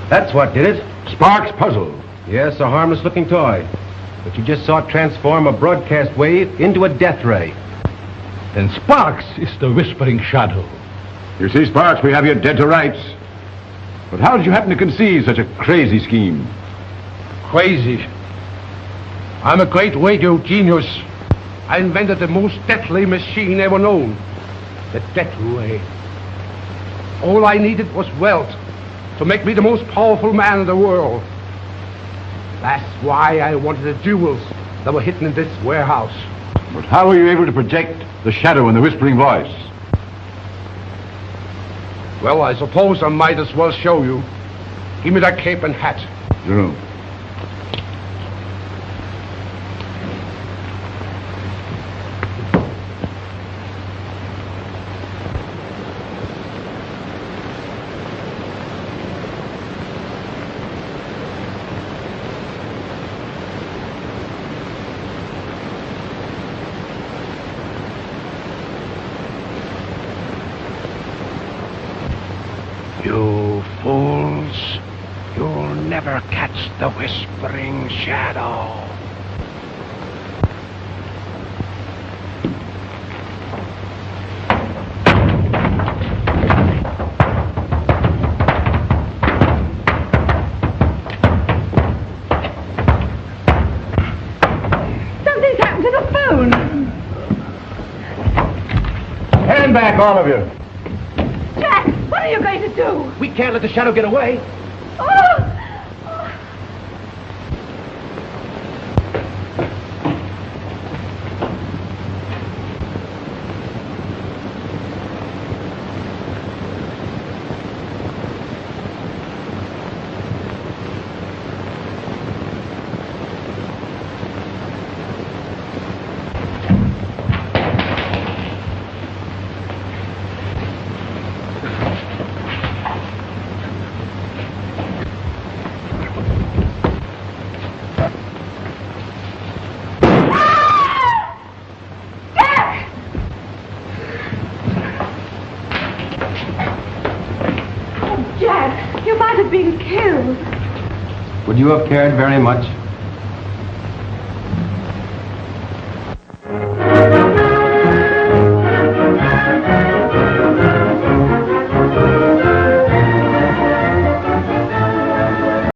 That's what did it. Sparks puzzle. Yes, a harmless-looking toy. But you just saw it transform a broadcast wave into a death ray. Then Sparks is the Whispering Shadow. You see, Sparks, we have you dead to rights. But how did you happen to conceive such a crazy scheme? Crazy. I'm a great radio genius. I invented the most deadly machine ever known. The death ray. All I needed was wealth to make me the most powerful man in the world. That's why I wanted the jewels that were hidden in this warehouse. But how were you able to project the shadow and the whispering voice? Well, I suppose I might as well show you. Give me that cape and hat. Jerome. You fools, you'll never catch the Whispering Shadow. Something's happened to the phone. Stand back, all of you. Jack, what are you going to do? We can't let the shadow get away. Oh! Would you have cared very much